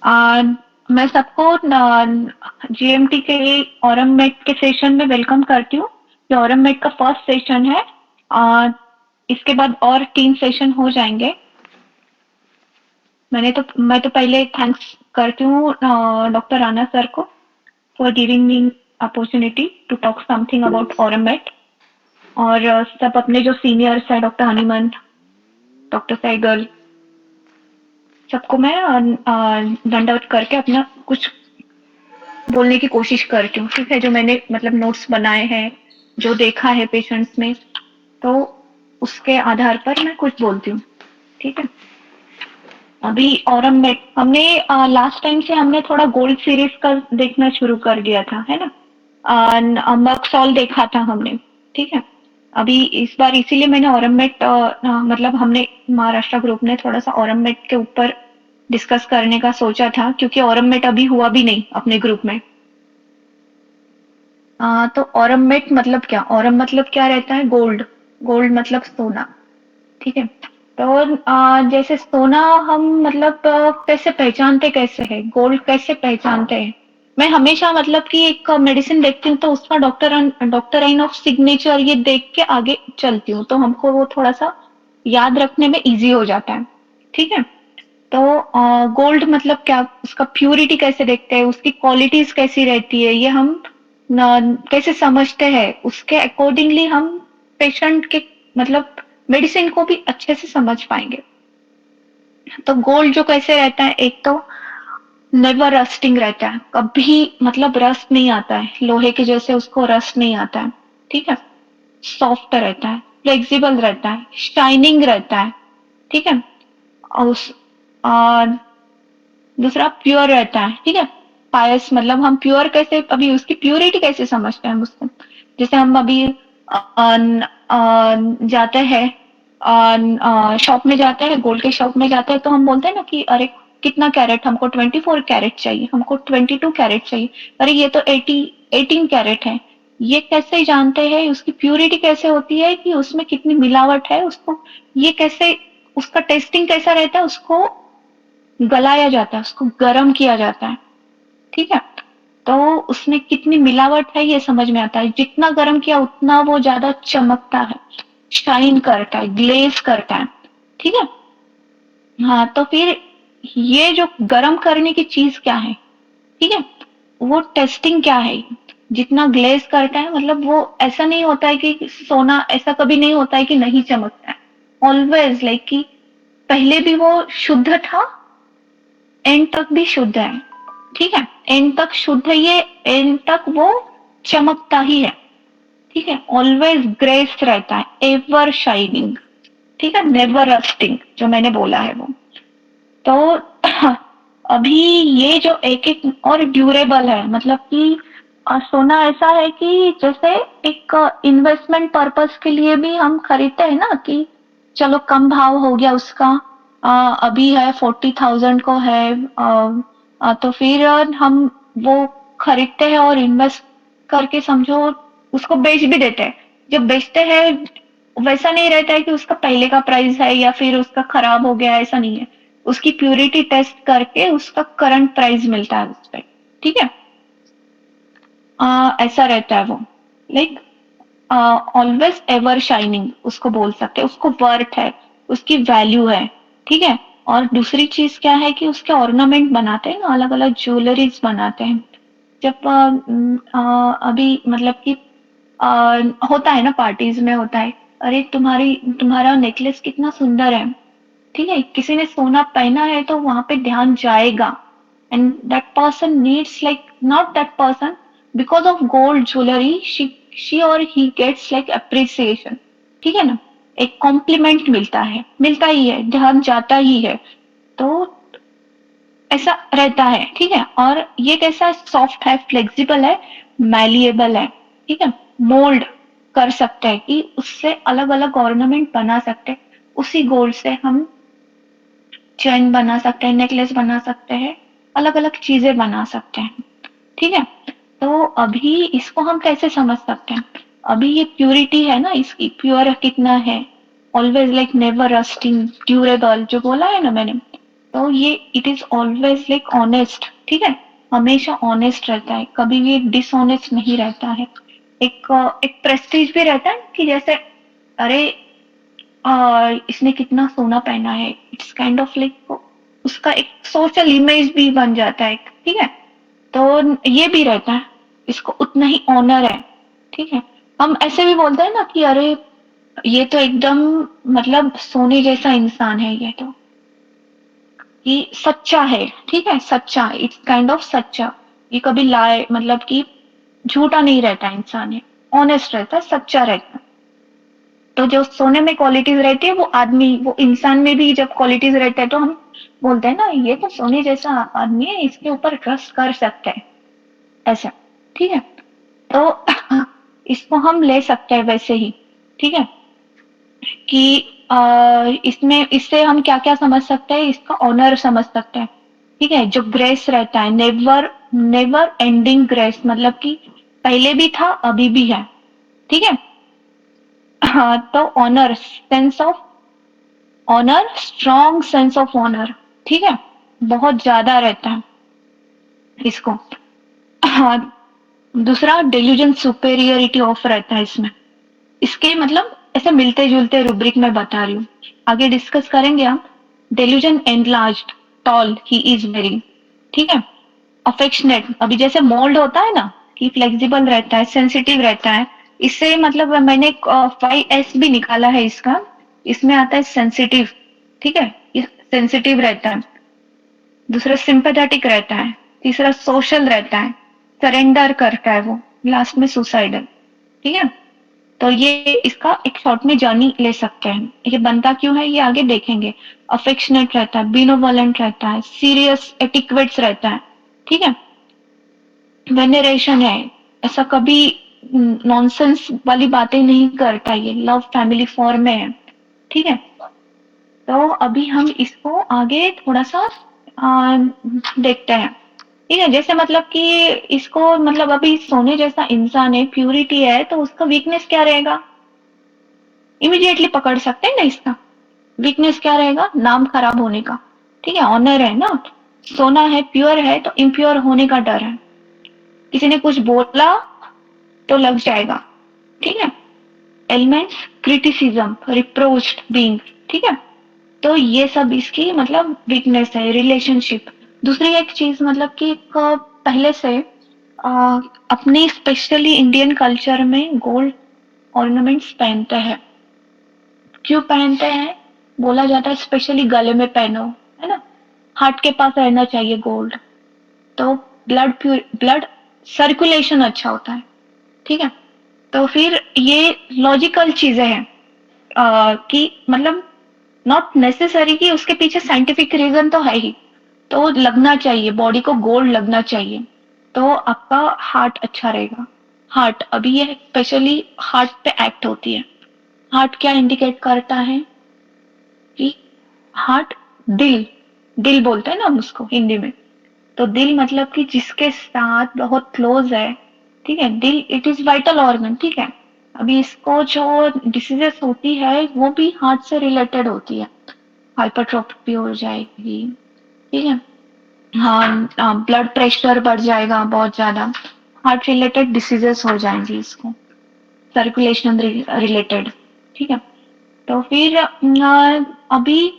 मैं सबको जीएमटी के ऑरम मेट के सेशन में वेलकम करती हूँ। ये ऑरम मेट का फर्स्ट सेशन है। आ, इसके बाद और 3 सेशन हो जाएंगे। मैं तो पहले थैंक्स करती हूँ डॉक्टर राणा सर को for giving me opportunity to talk something about aurum met. और सब अपने जो सीनियर्स हैं, डॉक्टर हनीमन, डॉक्टर सैगल, सबको मैं दंडवत करके अपना कुछ बोलने की कोशिश करती हूँ। ठीक है, जो मैंने मतलब नोट्स बनाए हैं, जो देखा है पेशेंट्स में, तो उसके आधार पर मैं कुछ बोलती हूँ। ठीक है। अभी औरम में हमने लास्ट टाइम से हमने थोड़ा गोल्ड सीरीज का देखना शुरू कर दिया था, है ना। मक्सॉल देखा था हमने। ठीक है। अभी इस बार इसीलिए मैंने औरममेट मतलब हमने महाराष्ट्र ग्रुप ने थोड़ा सा औरममेट के ऊपर डिस्कस करने का सोचा था, क्योंकि औरममेट अभी हुआ भी नहीं अपने ग्रुप में। तो औरममेट मतलब क्या? औरम मतलब क्या रहता है? गोल्ड। गोल्ड मतलब सोना। ठीक है। तो जैसे सोना हम मतलब कैसे पहचानते, कैसे है गोल्ड, कैसे पहचानते हैं? मैं हमेशा मतलब कि एक मेडिसिन देखती हूँ तो उसका डॉक्टर लाइन ऑफ सिग्नेचर ये देख के आगे चलती हूँ, तो हमको वो थोड़ा सा याद रखने में इजी हो जाता है। ठीक है। तो गोल्ड मतलब क्या, उसका प्यूरिटी कैसे देखते हैं, उसकी क्वालिटीज कैसी रहती है, ये हम कैसे समझते हैं, उसके अकॉर्डिंगली हम पेशेंट के मतलब मेडिसिन को भी अच्छे से समझ पाएंगे। तो गोल्ड जो कैसे रहता है, एक तो नेवर रस्टिंग रहता है, कभी मतलब रस्ट नहीं आता है, लोहे के जैसे उसको रस्ट नहीं आता है। ठीक है। सॉफ्ट रहता है, फ्लेक्सिबल रहता है, शाइनिंग रहता है। ठीक है। और और दूसरा प्योर रहता है। ठीक है। पायस मतलब हम प्योर कैसे, अभी उसकी प्योरिटी कैसे समझते हैं हम उसको? जैसे हम अभी जाते हैं शॉप में, जाते हैं गोल्ड के शॉप में जाते हैं, तो हम बोलते हैं ना कि अरे कितना कैरेट, हमको 24 कैरेट चाहिए, हमको 22 कैरेट चाहिए, अरे ये तो 18 कैरेट है। ये कैसे जानते हैं उसकी प्योरिटी कैसे होती है, कि उसमें कितनी मिलावट है, उसको ये कैसे, उसका टेस्टिंग कैसा रहता है, उसको गलाया जाता है, उसको गर्म किया जाता है। ठीक है। तो उसमें कितनी मिलावट है ये समझ में आता है, जितना गर्म किया उतना वो ज्यादा चमकता है, शाइन करता है, ग्लेज करता है। ठीक है। हाँ, तो फिर ये जो गर्म करने की चीज क्या है? ठीक है। वो टेस्टिंग क्या है? जितना ग्लेज करता है, मतलब वो ऐसा नहीं होता है कि सोना ऐसा कभी नहीं होता है कि नहीं चमकता है। ऑलवेज लाइक कि पहले भी वो शुद्ध था, एंड तक भी शुद्ध है। ठीक है। एंड तक शुद्ध है ये, एंड तक वो चमकता ही है। ठीक है। ऑलवेज ग्रेस रहता है, एवर शाइनिंग। ठीक है। नेवर रस्टिंग, जो मैंने बोला है वो। तो अभी ये जो एक एक और ड्यूरेबल है, मतलब कि सोना ऐसा है कि जैसे एक इन्वेस्टमेंट पर्पस के लिए भी हम खरीदते हैं ना, कि चलो कम भाव हो गया उसका, अभी है 40,000 को है, तो फिर हम वो खरीदते हैं और इन्वेस्ट करके समझो उसको बेच भी देते हैं। जब बेचते हैं वैसा नहीं रहता है कि उसका पहले का प्राइस है या फिर उसका खराब हो गया, ऐसा नहीं है। उसकी प्यूरिटी टेस्ट करके उसका करंट प्राइस मिलता है उस पे। ठीक है। ऐसा रहता है वो, लाइक ऑलवेज एवर शाइनिंग उसको बोल सकते हैं, उसको वर्थ है, उसकी वैल्यू है। ठीक है। और दूसरी चीज क्या है कि उसके ऑर्नामेंट बनाते हैं ना, अलग अलग ज्वेलरीज बनाते हैं। जब अभी मतलब कि होता है ना, पार्टीज में होता है, अरे तुम्हारा नेकलेस कितना सुंदर है। ठीक है। किसी ने सोना पहना है तो वहां पे ध्यान जाएगा, and that person needs like, not that person, because of gold jewellery she और ही गेट्स लाइक अप्रिसिएशन। ठीक है ना, एक कॉम्प्लीमेंट मिलता है, मिलता ही है, ध्यान जाता ही है। तो ऐसा रहता है। ठीक है। और ये कैसा सॉफ्ट है, फ्लेक्सिबल है, मैलिएबल है। ठीक है। मोल्ड कर सकते हैं कि उससे अलग अलग ऑर्नामेंट बना सकते हैं, उसी गोल्ड से हम चेन बना सकते हैं, नेकलेस बना सकते हैं, अलग अलग चीजें बना सकते हैं। ठीक है। तो अभी इसको हम कैसे समझ सकते हैं? अभी ये प्यूरिटी है ना, इसकी प्योर कितना है, always like never rusting, durable जो बोला है ना मैंने, तो ये it is always like honest, ठीक है, हमेशा ऑनेस्ट रहता है, कभी भी डिसऑनेस्ट नहीं रहता है। एक प्रेस्टीज भी रहता है कि जैसे अरे इसने कितना सोना पहना है, इट्स काइंड ऑफ लाइक उसका एक सोशल इमेज भी बन जाता है, ठीक है। तो ये भी रहता है, इसको उतना ही ऑनर है, ठीक है। हम ऐसे भी बोलते हैं ना कि अरे ये तो एकदम मतलब सोने जैसा इंसान है, ये तो कि सच्चा है, ठीक है, सच्चा, इट्स काइंड ऑफ सच्चा, ये कभी लाए मतलब कि झूठा नहीं रहता इंसान, है ऑनेस्ट रहता है, सच्चा रहता है। तो जो सोने में क्वालिटीज रहती है वो आदमी वो इंसान में भी जब क्वालिटीज रहते हैं तो हम बोलते हैं ना ये तो सोने जैसा आदमी है, इसके ऊपर ट्रस्ट कर सकते हैं, ऐसा, ठीक है। तो इसको हम ले सकते हैं वैसे ही, ठीक है, कि इसमें इससे हम क्या क्या समझ सकते हैं, इसका ऑनर समझ सकते हैं, ठीक है। जो ग्रेस रहता है, नेवर नेवर एंडिंग ग्रेस, मतलब कि पहले भी था अभी भी है, ठीक है। हाँ, तो honour, sense of honour, strong sense of honour, ठीक है, बहुत ज्यादा रहता है इसको। हाँ, दूसरा डेल्यूजन सुपेरियरिटी ऑफ रहता है इसमें, इसके मतलब ऐसे मिलते जुलते रूब्रिक में बता रही हूँ, आगे डिस्कस करेंगे हम। Delusion enlarged, tall, he is very, ठीक है। अफेक्शनेट, अभी जैसे मोल्ड होता है ना कि फ्लेक्सिबल रहता है, सेंसिटिव रहता है, इससे मतलब मैंने 5S भी निकाला है इसका, इसमें आता है सेंसिटिव, ठीक है, सेंसिटिव रहता है। दूसरा सिंपैथेटिक रहता है, तीसरा सोशल रहता है, सरेंडर करता है वो, लास्ट में सुसाइडल, ठीक है। तो ये इसका एक शॉर्ट में जर्नी ले सकते हैं, ये बनता क्यों है ये आगे देखेंगे। अफेक्शनेट रहता है, बिनोवलेंट रहता है, सीरियस एटिक्वेट्स रहता है, ठीक है। वेनरेशन है, ऐसा कभी नॉनसेंस वाली बातें नहीं करता, ये लव फैमिली फॉर्म में है, ठीक है। तो अभी हम इसको आगे थोड़ा सा देखते हैं, ठीक है। जैसे मतलब कि इसको मतलब अभी सोने जैसा इंसान है, प्यूरिटी है, तो उसका वीकनेस क्या रहेगा, इमीडिएटली पकड़ सकते हैं ना इसका। वीकनेस क्या रहेगा, नाम खराब होने का, ठीक है। ऑनर है ना, सोना है, प्योर है, तो इम्प्योर होने का डर है, किसी ने कुछ बोला तो लग जाएगा, ठीक है। एलिमेंट्स, क्रिटिसिज्म, रिप्रोच्ड बीइंग, ठीक है। तो ये सब इसकी मतलब वीकनेस है। रिलेशनशिप, दूसरी एक चीज मतलब कि पहले से आ, अपनी स्पेशली इंडियन कल्चर में गोल्ड ऑर्नामेंट्स पहनते हैं। क्यों पहनते हैं, बोला जाता है स्पेशली गले में पहनो, है ना, हार्ट के पास रहना चाहिए गोल्ड, तो ब्लड सर्कुलेशन अच्छा होता है, ठीक है। तो फिर ये लॉजिकल चीजें हैं कि मतलब नॉट नेसेसरी कि उसके पीछे साइंटिफिक रीजन तो है ही, तो लगना चाहिए, बॉडी को गोल्ड लगना चाहिए, तो आपका हार्ट अच्छा रहेगा। हार्ट, अभी ये स्पेशली हार्ट पे एक्ट होती है। हार्ट क्या इंडिकेट करता है कि हार्ट, दिल, दिल बोलते हैं ना हम उसको हिंदी में, तो दिल मतलब कि जिसके साथ बहुत क्लोज है, ठीक है। दिल इट इज वाइटल ऑर्गन, ठीक है। अभी इसको जो डिसीजेस होती है वो भी हार्ट से रिलेटेड होती है, हाइपरट्रोफी हो जाएगी, ठीक है। हाँ, ब्लड प्रेशर बढ़ जाएगा बहुत ज्यादा, हार्ट रिलेटेड डिसीजेस हो जाएंगी इसको, सर्कुलेशन रिलेटेड, ठीक है। तो फिर अभी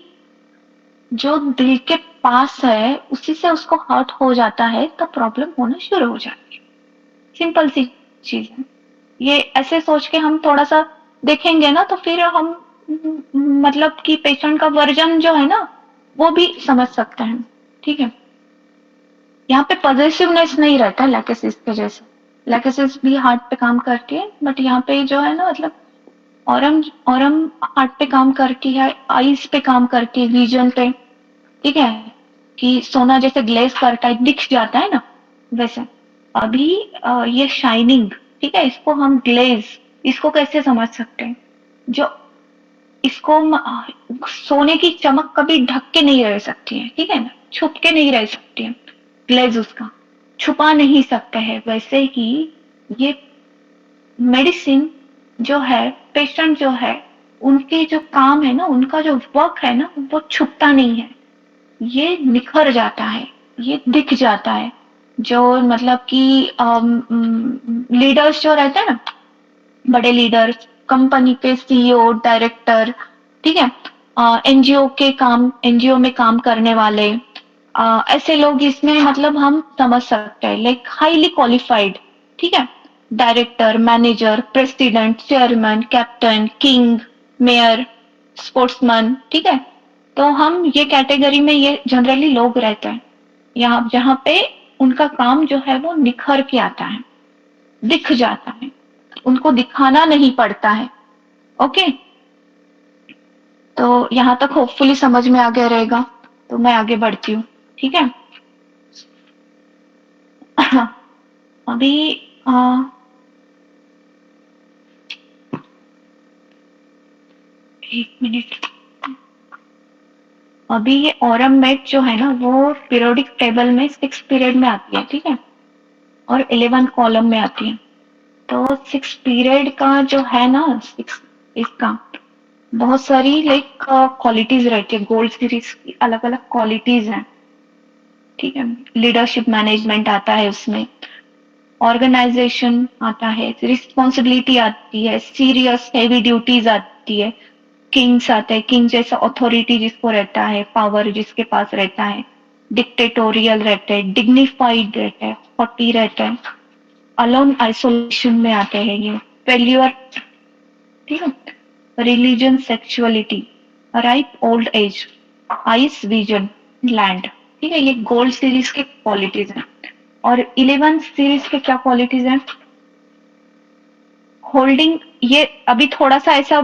जो दिल के पास है उसी से उसको हर्ट हो जाता है तो प्रॉब्लम होना शुरू हो जाती है, सिंपल सी चीज है। ये ऐसे सोच के हम थोड़ा सा देखेंगे ना तो फिर हम मतलब कि पेशेंट का वर्जन जो है ना वो भी समझ सकते हैं, ठीक है। यहाँ पे पॉजिटिवनेस नहीं रहता लैकेसिस के जैसे, लैकेसिस भी हार्ट पे काम करती है, बट यहाँ पे जो है ना मतलब औरम औरम हार्ट पे काम करती है, आईज पे काम करती है, विजन पे, ठीक है, कि सोना जैसे ग्लेज करता है दिख जाता है ना वैसे। अभी ये शाइनिंग, ठीक है, इसको हम ग्लेज, इसको कैसे समझ सकते हैं, जो इसको सोने की चमक कभी ढक के नहीं रह सकती है, ठीक है ना, छुप के नहीं रह सकती है, ग्लेज उसका छुपा नहीं सकते हैं, वैसे ही ये मेडिसिन जो है, पेशेंट जो है, उनके जो काम है ना, उनका जो वर्क है ना वो छुपता नहीं है, ये निखर जाता है, ये दिख जाता है। जो मतलब कि लीडर्स जो रहते हैं ना, बड़े लीडर्स, कंपनी के सीईओ, डायरेक्टर, ठीक है, एनजीओ के काम, एनजीओ में काम करने वाले, ऐसे लोग इसमें मतलब हम समझ सकते हैं, लाइक हाईली क्वालिफाइड, ठीक है, director, manager, president, chairman, captain, king, mayor, sportsman, ठीक है। तो हम ये कैटेगरी में ये जनरली लोग रहते हैं, यहाँ जहाँ पे उनका काम जो है वो निखर के आता है, दिख जाता है, उनको दिखाना नहीं पड़ता है। ओके, तो यहाँ तक होपफुली समझ में आ गया रहेगा, तो मैं आगे बढ़ती हूँ, ठीक है। अभी आ, एक मिनट, अभी ये ऑरम मेट जो है ना वो पीरियोडिक टेबल में 6 पीरियड में आती है, ठीक है, और 11 कॉलम में आती है। तो 6 पीरियड का जो है ना, 6 इसका बहुत सारी लाइक क्वालिटीज रहती है, गोल्ड सीरीज की अलग अलग क्वालिटीज हैं, ठीक है। लीडरशिप मैनेजमेंट आता है उसमें, ऑर्गेनाइजेशन आता है, रिस्पॉन्सिबिलिटी आती है, सीरियस हैवी ड्यूटीज आती है, किंग्स आते हैं, किंग जैसा अथॉरिटी जिसको रहता है, पावर जिसके पास रहता है, डिक्टेटोरियल रहते हैं, डिग्निफाइड रहता है, हॉटी रहता है, अलोन आइसोलेशन में आते हैं ये, फेल्यूर, ठीक है, religion, sexuality, ripe old age, ice vision, land, ठीक है। ये गोल्ड सीरीज के क्वालिटीज हैं। और 11 सीरीज के क्या क्वालिटीज हैं? होल्डिंग, ये अभी थोड़ा सा ऐसा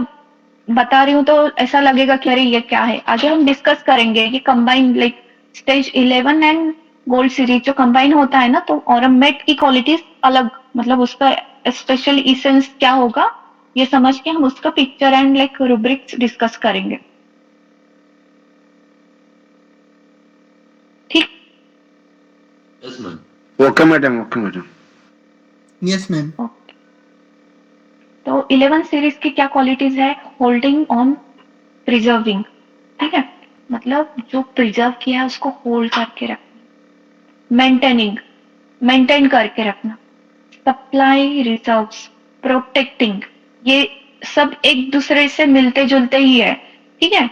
बता रही हूँ तो ऐसा लगेगा कि अरे ये क्या है, आगे हम डिस्कस करेंगे। ये combine like stage 11 and gold series जो कंबाइन होता है ना, तो ऑरमेट की क्वालिटीज अलग, मतलब उसका स्पेशल इसेंस क्या होगा, ये समझ के हम उसका picture and like rubrics discuss करेंगे, ठीक। Yes ma'am. Okay madam, okay madam. Yes ma'am. तो 11 सीरीज की क्या क्वालिटीज है? होल्डिंग ऑन, प्रिजर्विंग, ठीक है, मतलब जो प्रिजर्व किया है उसको होल्ड करके रखना, मेंटेनिंग, मेंटेन करके रखना, सप्लाई रिजर्व्स, प्रोटेक्टिंग, ये सब एक दूसरे से मिलते जुलते ही है, ठीक है।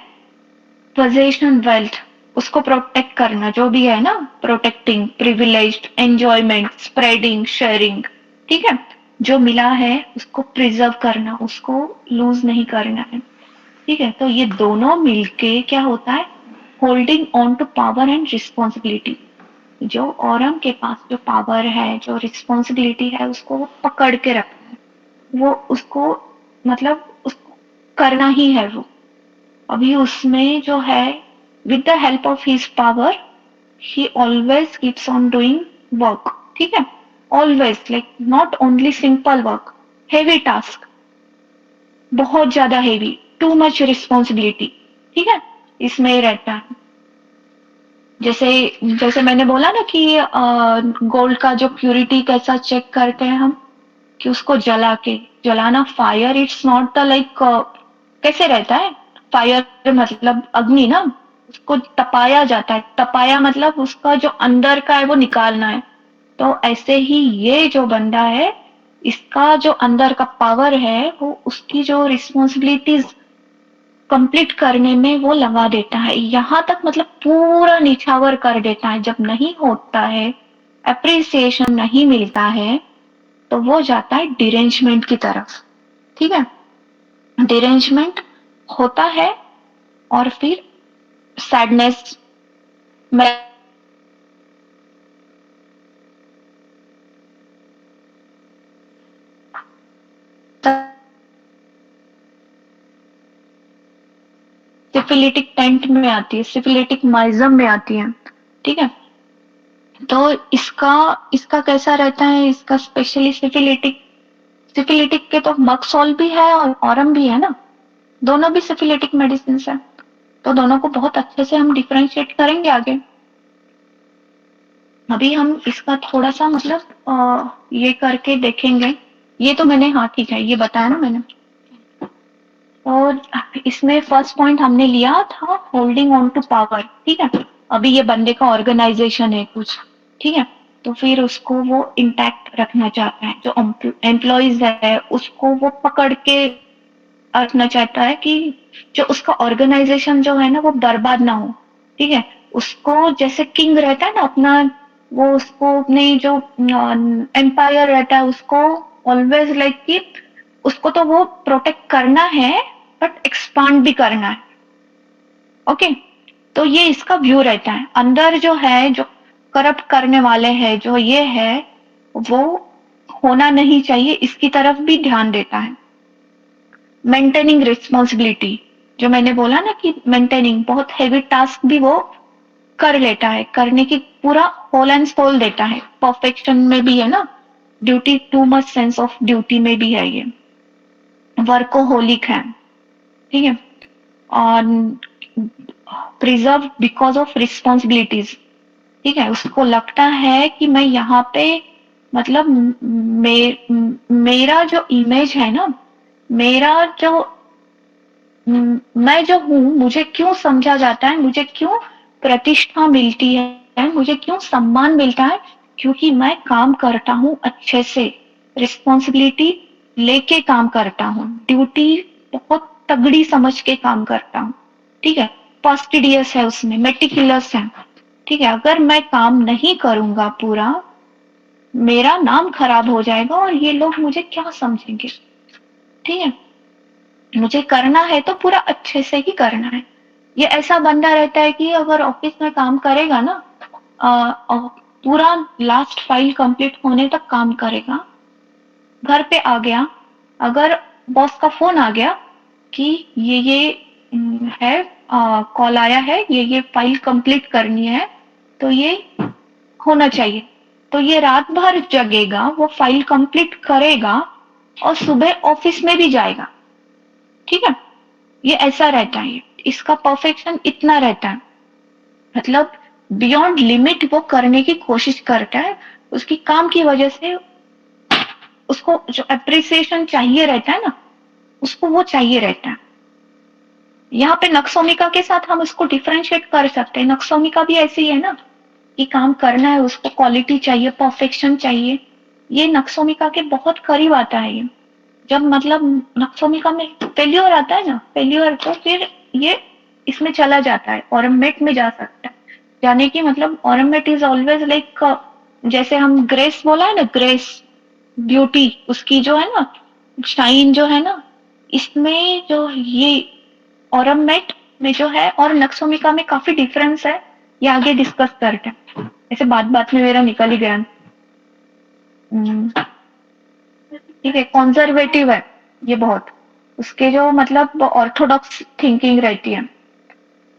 पोजेशन वेल्थ, उसको प्रोटेक्ट करना, जो भी है ना, protecting, privileged, enjoyment, spreading, sharing, ठीक है। जो मिला है उसको प्रिजर्व करना, उसको लूज नहीं करना है, ठीक है। तो ये दोनों मिलके क्या होता है? Holding on to power and responsibility. जो औरम के पास जो पावर है, जो रिस्पॉन्सिबिलिटी है, उसको वो पकड़ के रखना है, वो उसको मतलब उसको करना ही है वो। अभी उसमें जो है, with the help of his power he always keeps on doing work, ठीक है। Always, like not only simple work, heavy task, बहुत ज्यादा हेवी, टू मच रिस्पॉन्सिबिलिटी, ठीक है, इसमें रहता है। जैसे जैसे मैंने बोला ना कि गोल्ड का जो प्यूरिटी कैसा चेक करते हैं हम, कि उसको जला के, जलाना, fire it's not the like, कैसे रहता है फायर, मतलब अग्नि ना, उसको तपाया जाता है, तपाया मतलब उसका जो अंदर का है वो निकालना है। तो ऐसे ही ये जो बंदा है, इसका जो अंदर का पावर है वो उसकी जो रिस्पॉन्सिबिलिटीज कंप्लीट करने में वो लगा देता है, यहाँ तक मतलब पूरा निछावर कर देता है। जब नहीं होता है, अप्रिसिएशन नहीं मिलता है, तो वो जाता है डिरेंजमेंट की तरफ, ठीक है। डिरेंजमेंट होता है और फिर सैडनेस में सिफिलिटिक टेंट में आती है, सिफिलिटिक माइजम में आती है, ठीक है। तो इसका इसका कैसा रहता है? इसका स्पेशली सिफिलिटिक, सिफिलिटिक के तो मक्सॉल भी है और ऑरम भी है ना, दोनों भी सिफिलिटिक मेडिसिन है। तो दोनों को बहुत अच्छे से हम डिफरेंशिएट करेंगे आगे। अभी हम इसका थोड़ा सा मतलब ये करके देखेंगे। ये तो मैंने, हाँ ठीक है, ये बताया ना मैंने। और इसमें फर्स्ट पॉइंट हमने लिया था होल्डिंग ऑन टू पावर, ठीक है। अभी ये बंदे का ऑर्गेनाइजेशन है कुछ, ठीक है, तो फिर उसको वो इंटैक्ट रखना चाहता है, जो एम्प्लॉइज है उसको वो पकड़ के रखना चाहता है कि जो उसका ऑर्गेनाइजेशन जो है ना वो बर्बाद ना हो, ठीक है, उसको जैसे किंग रहता है ना अपना, वो उसको अपने जो एम्पायर रहता है उसको ऑलवेज लाइक कि उसको तो वो प्रोटेक्ट करना है बट एक्सपांड भी करना है, ओके। तो ये इसका व्यू रहता है, अंदर जो है जो करप्ट करने वाले हैं जो ये है वो होना नहीं चाहिए, इसकी तरफ भी ध्यान देता है। मेंटेनिंग रिस्पॉन्सिबिलिटी, जो मैंने बोला ना कि मेंटेनिंग बहुत हेवी टास्क भी वो कर लेता है, करने की पूरा होल एंड सोल देता है, परफेक्शन में भी है ना, duty too much sense of duty में भी है ये, वर्कोहोलिक है, ठीक है, और प्रिजर्व बिकॉज ऑफ रिस्पॉन्सिबिलिटीज, ठीक है, उसको लगता है कि मैं यहाँ पे मतलब मेरा जो इमेज है ना, मेरा जो मैं जो हूँ, मुझे क्यों समझा जाता है, मुझे क्यों प्रतिष्ठा मिलती है, मुझे क्यों सम्मान मिलता है, क्योंकि मैं काम करता हूँ अच्छे से, रिस्पॉन्सिबिलिटी लेके काम करता हूँ, ड्यूटी बहुत तगड़ी समझ के काम करता हूँ, ठीक है, फास्टिडियस है उसमें, मेटिकुलस है, ठीक है, अगर मैं काम नहीं करूंगा पूरा, मेरा नाम खराब हो जाएगा और ये लोग मुझे क्या समझेंगे, ठीक है, मुझे करना है तो पूरा अच्छे से ही करना है। ये ऐसा बंदा रहता है कि अगर ऑफिस में काम करेगा ना, पूरा लास्ट फाइल कंप्लीट होने तक काम करेगा, घर पे आ गया, अगर बॉस का फोन आ गया कि ये है, कॉल आया है, ये फाइल कंप्लीट करनी है, तो ये होना चाहिए, तो ये रात भर जगेगा, वो फाइल कंप्लीट करेगा और सुबह ऑफिस में भी जाएगा, ठीक है, ये ऐसा रहता है, इसका परफेक्शन इतना रहता है, मतलब बियॉन्ड लिमिट वो करने की कोशिश करता है, उसकी काम की वजह से उसको जो अप्रिसिएशन चाहिए रहता है ना, उसको वो चाहिए रहता है। यहाँ पे नक्सोमिका के साथ हम इसको डिफरेंशिएट कर सकते हैं, नक्सोमिका भी ऐसी है ना कि काम करना है, उसको क्वालिटी चाहिए, परफेक्शन चाहिए, ये नक्सोमिका के बहुत करीब आता है ये, जब मतलब नक्सोमिका में फेल्योर आता है ना, फेल्योर, तो फिर ये इसमें चला जाता है, ऑरमेट में जा सकता है, जाने की मतलब ऑरमेट इज ऑलवेज लाइक, जैसे हम ग्रेस बोला है ना, ग्रेस ब्यूटी उसकी जो है ना, शाइन जो है ना, इसमें जो ये ऑरमेट में जो है और नक्सोमिका में काफी डिफरेंस है, ये आगे डिस्कस करते हैं, ऐसे बात बात में मेरा निकल ही गया। ठीक है, कंजर्वेटिव है ये बहुत, उसके जो मतलब ऑर्थोडॉक्स थिंकिंग रहती है,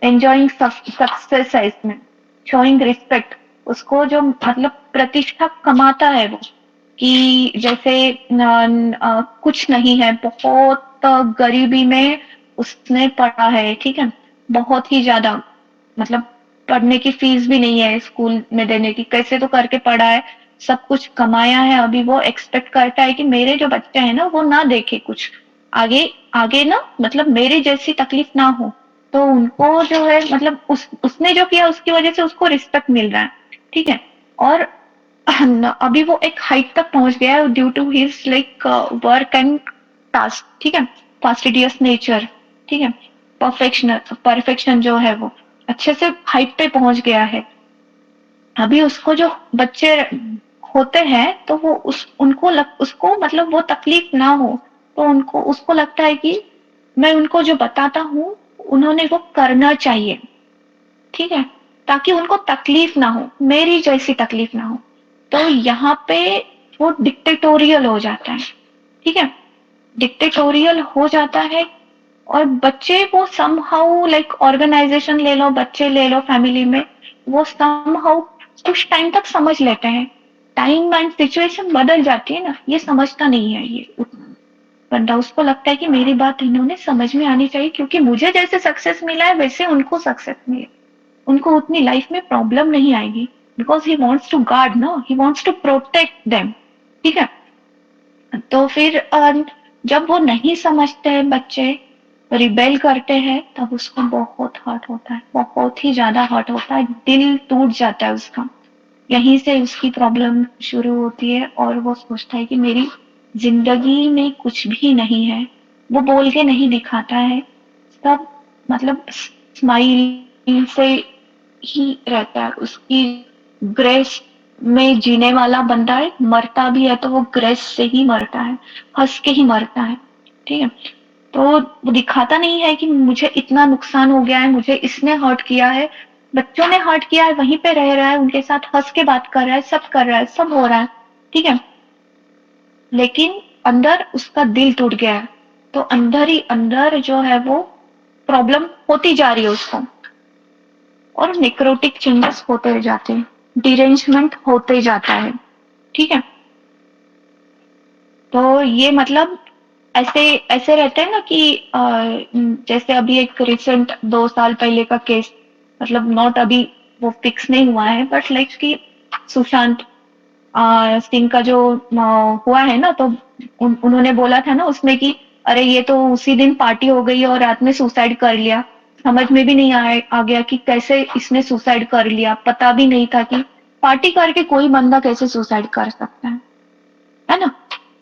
एंजॉइंग सक्सेस है इसमें, शोइंग रिस्पेक्ट, उसको जो मतलब प्रतिष्ठा कमाता है वो, कि जैसे कुछ नहीं है, बहुत गरीबी में उसने पढ़ा है, ठीक है, बहुत ही ज्यादा, मतलब पढ़ने की फीस भी नहीं है स्कूल में देने की, कैसे तो करके पढ़ा है, सब कुछ कमाया है, अभी वो एक्सपेक्ट करता है कि मेरे जो बच्चे हैं ना वो ना देखे कुछ, आगे आगे ना मतलब मेरे जैसी तकलीफ ना हो, तो उनको जो है मतलब उसने जो किया उसकी वजह से उसको रिस्पेक्ट मिल रहा है, ठीक है, और अभी वो एक हाइट तक पहुंच गया है due to his like work and task, ठीक है, फास्टिडियस नेचर, ठीक है, परफेक्शन जो है वो अच्छे से हाइट पे पहुंच गया है। अभी उसको जो बच्चे होते हैं तो वो उसको मतलब वो तकलीफ ना हो, तो उनको उसको लगता है कि मैं उनको जो बताता हूँ उन्होंने वो करना चाहिए, ठीक है, ताकि उनको तकलीफ ना हो, मेरी जैसी तकलीफ ना हो, तो यहाँ पे वो डिक्टेटोरियल हो जाता है, ठीक है, डिक्टेटोरियल हो जाता है, और बच्चे वो समहाउ लाइक ऑर्गेनाइजेशन ले लो, बच्चे ले लो फैमिली में, वो समहाउ कुछ टाइम तक समझ लेते हैं, टाइम एंड सिचुएशन बदल जाती है ना, ये समझता नहीं है ये बंदा, उसको लगता है कि मेरी बात इन्होंने समझ में आनी चाहिए, क्योंकि मुझे जैसे सक्सेस मिला है वैसे उनको सक्सेस मिले, उनको उतनी लाइफ में प्रॉब्लम नहीं आएगी, because he wants to guard, no he wants to protect them, ठीक है, तो फिर जब वो नहीं समझते हैं बच्चे, रिबेल करते हैं तब उसको बहुत हर्ट होता है, बहुत ही ज्यादा हर्ट होता है, दिल टूट जाता है उसका। यहीं से उसकी प्रॉब्लम शुरू होती है और वो सोचता है कि मेरी जिंदगी में कुछ भी नहीं है। वो बोल के नहीं दिखाता है, सब मतलब स्माइल से ही रहता है। उसकी ग्रेस में जीने वाला बंदा है, मरता भी है तो वो ग्रेस से ही मरता है, हंस के ही मरता है। ठीक है, तो वो दिखाता नहीं है कि मुझे इतना नुकसान हो गया है, मुझे इसने हर्ट किया है, बच्चों ने हर्ट किया है, वहीं पे रह रहा है, उनके साथ हंस के बात कर रहा है, सब कर रहा है, सब हो रहा है। ठीक है, लेकिन अंदर उसका दिल टूट गया है, तो अंदर ही अंदर जो है वो प्रॉब्लम होती जा रही है उसको, और नेक्रोटिक चेंजेस होते जाते हैं, डिरेंजमेंट होते जाता है। ठीक है, तो ये मतलब ऐसे ऐसे रहते हैं ना कि जैसे अभी एक रिसेंट 2 साल पहले का केस, मतलब नॉट अभी वो फिक्स नहीं हुआ है, बट लाइक कि सुशांत सिंह का जो हुआ है ना, तो उन्होंने बोला था ना उसमें कि अरे ये तो उसी दिन पार्टी हो गई और रात में सुसाइड कर लिया। समझ में भी नहीं आ गया कि कैसे इसने सुसाइड कर लिया, पता भी नहीं था कि पार्टी करके कोई बंदा कैसे सुसाइड कर सकता है ना।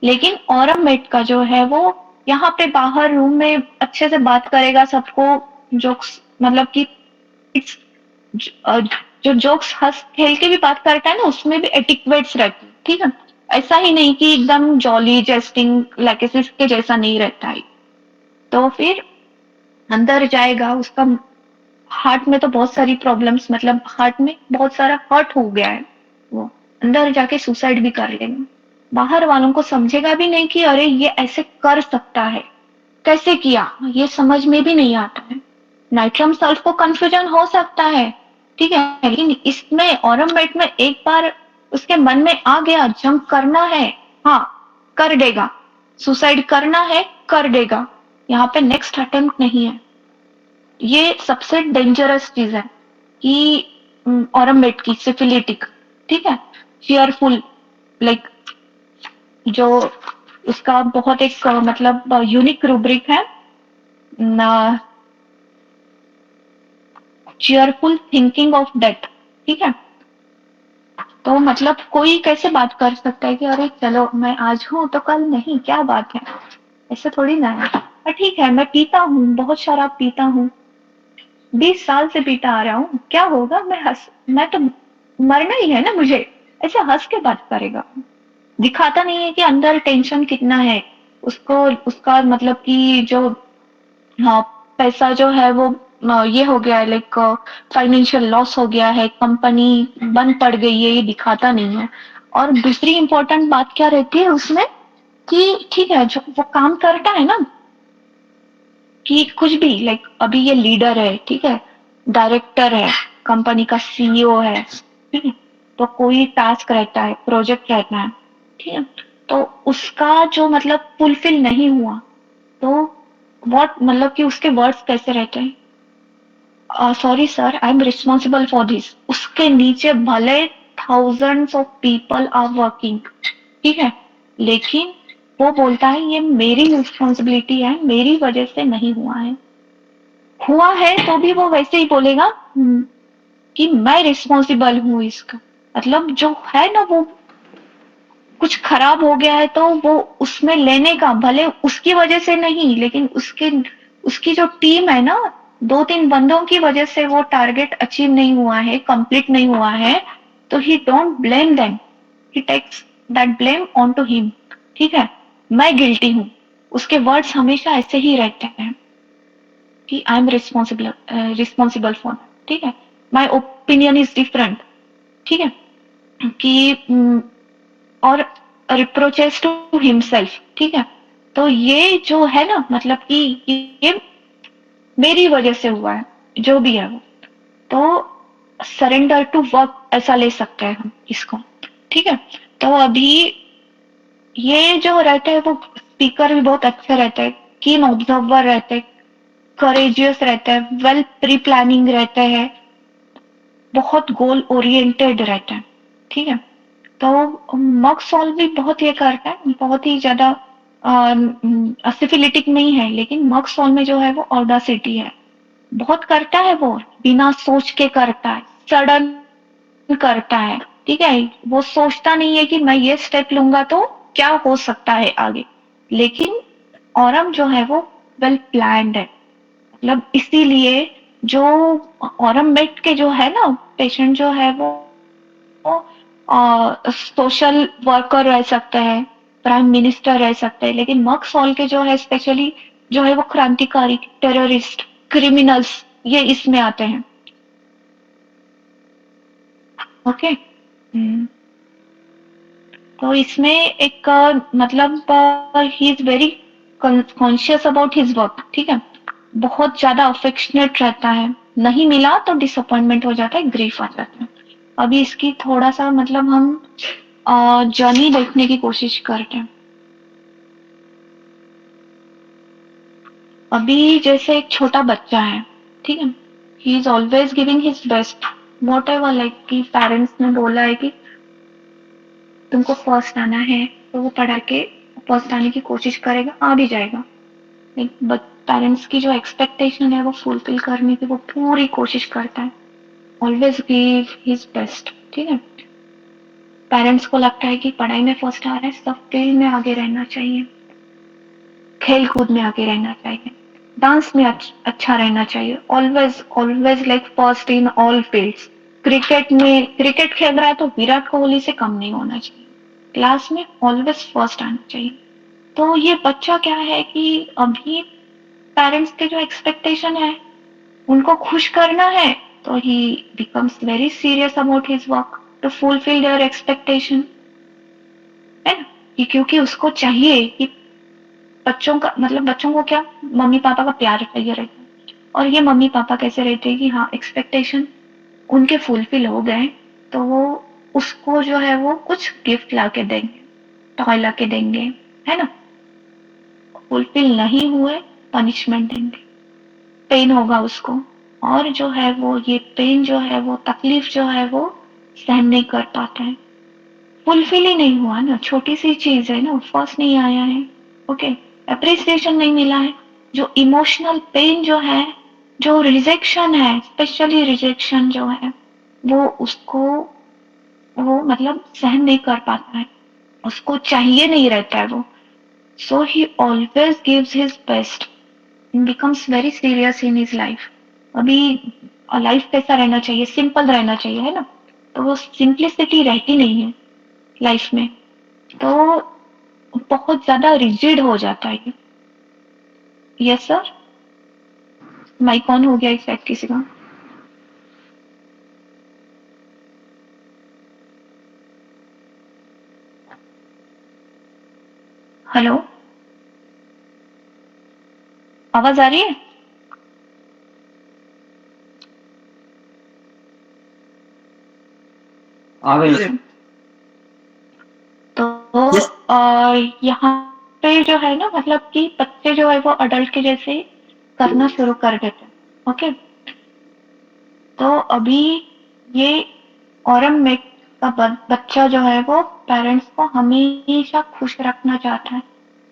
लेकिन औरंगमेट का जो है वो यहाँ पे बाहर रूम में अच्छे से बात करेगा सबको, जोक्स मतलब कि इट्स जो जोक्स हंस खेल के भी बात करता है ना, उसमें भी एटिक्वेट्स रहती है। ठीक है, ऐसा ही नहीं कि एकदम जॉली जेस्टिंग लैकेसिस के जैसा नहीं रहता है। तो फिर अंदर जाएगा, उसका हार्ट में तो बहुत सारी प्रॉब्लम्स, मतलब हार्ट में बहुत सारा हर्ट हो गया है, वो अंदर जाके सुसाइड भी कर लेगा। बाहर वालों को समझेगा भी नहीं कि अरे ये ऐसे कर सकता है, कैसे किया, ये समझ में भी नहीं आता है। नाइट्रम सल्फ को कंफ्यूजन हो सकता है, ठीक है, लेकिन इसमें औरंगमेट में एक बार उसके मन में आ गया जंप करना है, हाँ कर देगा, सुसाइड करना है कर देगा। यहाँ पे नेक्स्ट अटेम्प्ट नहीं है। ये सबसे डेंजरस चीज है कि औरंगमेट की सिफिलिटिक, ठीक है, चीयरफुल, लाइक जो उसका बहुत एक मतलब यूनिक रूब्रिक है ना, चीयरफुल थिंकिंग ऑफ डेथ। ठीक है, तो मतलब कोई कैसे बात कर सकता है कि अरे चलो मैं आज हूं तो कल नहीं, क्या बात है, ऐसे थोड़ी ना है। पर ठीक है, मैं पीता हूँ, बहुत शराब पीता हूँ, 20 साल से पीता आ रहा हूँ, क्या होगा, मैं तो मरना ही है ना मुझे, ऐसे हंस के बात करेगा। दिखाता नहीं है कि अंदर टेंशन कितना है उसको, उसका मतलब कि जो हाँ, पैसा जो है वो ये हो गया है, लाइक फाइनेंशियल लॉस हो गया है, कंपनी बंद पड़ गई है, ये दिखाता नहीं है। और दूसरी इम्पोर्टेंट बात क्या रहती है उसमें कि ठीक है, जो वो काम करता है ना, कि कुछ भी लाइक अभी ये लीडर है, ठीक है, डायरेक्टर है, कंपनी का सीईओ है, ठीक है, तो कोई टास्क रहता है, प्रोजेक्ट रहता है, ठीक है, तो उसका जो मतलब फुलफिल नहीं हुआ, तो व्हाट मतलब कि उसके वर्ड्स कैसे रहते हैं, sorry sir I am responsible for this. उसके नीचे भले thousands of people are working, ठीक है, लेकिन वो बोलता है ये मेरी रिस्पॉन्सिबिलिटी है, मेरी वजह से नहीं हुआ है। हुआ है तो भी वो वैसे ही बोलेगा कि मैं रिस्पॉन्सिबल हूँ इसका, मतलब जो है ना वो कुछ खराब हो गया है तो वो उसमें लेने का, भले उसकी वजह से नहीं, लेकिन उसके उसकी जो टीम है ना, 2-3 बंदों की वजह से वो टारगेट अचीव नहीं हुआ है, कंप्लीट नहीं हुआ है, तो he don't blame them, he takes that blame on to him. ठीक है, मैं गिल्टी हूँ, उसके वर्ड्स हमेशा ऐसे ही रहते हैं कि आई एम रिस्पॉन्सिबल रिस्पॉन्सिबल फॉर, ठीक है, माई ओपिनियन इज डिफरेंट, ठीक है, कि और रिप्रोचेस टू हिमसेल्फ, ठीक है, तो ये जो है ना मतलब कि ये मेरी वजह से हुआ है, जो भी है वो, तो सरेंडर टू वर्क ऐसा ले सकते हैं हम इसको। ठीक है, तो अभी ये जो रहता है वो स्पीकर भी बहुत अच्छे रहते हैं, कीन ऑब्जर्वर रहते हैं, करेजियस रहते हैं, वेल प्री प्लानिंग रहते हैं, बहुत गोल ओरिएंटेड रहते हैं। ठीक है, तो मग सॉल्व भी बहुत ये करता है, बहुत ही ज्यादा सिफिलिटिक नहीं है, लेकिन मक्सॉल में जो है वो ऑडासिटी है। बहुत करता है वो, बिना सोच के करता है, सडन करता है। ठीक है, वो सोचता नहीं है कि मैं ये स्टेप लूंगा तो क्या हो सकता है आगे। लेकिन औरम जो है वो वेल प्लान्ड है। मतलब इसीलिए जो औरम मेट के जो है ना पेशेंट जो है वो सोशल वर्कर रह सकते हैं, प्राइम मिनिस्टर रह सकते हैं, लेकिन मक्सॉल के जो है स्पेशली जो है वो क्रांतिकारी, टेररिस्ट, क्रिमिनल्स, ये इसमें आते हैं। ओके। तो इसमें एक मतलब ही is very conscious about his work. ठीक है, बहुत ज्यादा अफेक्शनेट रहता है, नहीं मिला तो डिसअपॉइंटमेंट हो जाता है, ग्रीफ आ जाता है। अभी इसकी थोड़ा सा मतलब हम जर्नी देखने की कोशिश करते हैं। अभी जैसे एक छोटा बच्चा है, ठीक है, he is always giving his best, what ever, like कि पेरेंट्स ने बोला है कि तुमको फर्स्ट आना है, तो वो पढ़ा के फर्स्ट आने की कोशिश करेगा, आ भी जाएगा। बट पेरेंट्स की जो एक्सपेक्टेशन है वो फुलफिल करने की वो पूरी कोशिश करता है, ऑलवेज गिव हिज बेस्ट। ठीक है, पेरेंट्स को लगता है कि पढ़ाई में फर्स्ट आ रहा है, सब फील्ड में आगे रहना चाहिए, खेल कूद में आगे रहना चाहिए, डांस में अच्छा रहना चाहिए, always always like first in all fields. Cricket में क्रिकेट खेल रहा है तो विराट कोहली से कम नहीं होना चाहिए, क्लास में ऑलवेज फर्स्ट आना चाहिए। तो ये बच्चा क्या है कि अभी पेरेंट्स के जो एक्सपेक्टेशन है उनको खुश करना है, तो he becomes very serious about his work to fulfil their expectation, है ना। क्योंकि उसको चाहिए कि बच्चों का मतलब बच्चों को क्या, मम्मी पापा का प्यार चाहिए रहता है। और ये मम्मी पापा कैसे रहते हैं कि हाँ एक्सपेक्टेशन उनके फुलफिल हो गए तो वो उसको जो है वो कुछ गिफ्ट ला के देंगे, टॉय ला के देंगे, है ना। फुलफिल नहीं हुए, पनिशमेंट देंगे, पेन होगा उसको। और जो है वो ये पेन जो है वो तकलीफ जो है वो सहन नहीं कर पाता है, फुलफिल ही नहीं हुआ ना, छोटी सी चीज है ना, फर्स्ट नहीं आया है, ओके, अप्रिसिएशन नहीं मिला है, जो इमोशनल पेन जो है, जो रिजेक्शन है, स्पेशली रिजेक्शन जो है वो उसको वो मतलब सहन नहीं कर पाता है, उसको चाहिए नहीं रहता है वो। So he always gives his best, becomes very serious in his life. अभी लाइफ कैसा रहना चाहिए, सिंपल रहना चाहिए, है ना। तो वो सिंप्लिसिटी रहती नहीं है लाइफ में, तो बहुत ज्यादा रिजिड हो जाता है। यस सर, माइक ऑन हो गया इस शायद किसी का। हेलो, आवाज आ रही है? आ गई। तो Yes. यहाँ पे जो है ना मतलब कि बच्चे जो है वो अडल्ट के जैसे करना शुरू कर देते हैं। ओके, तो अभी ये औरम में का बच्चा जो है वो पेरेंट्स को हमेशा खुश रखना चाहता है।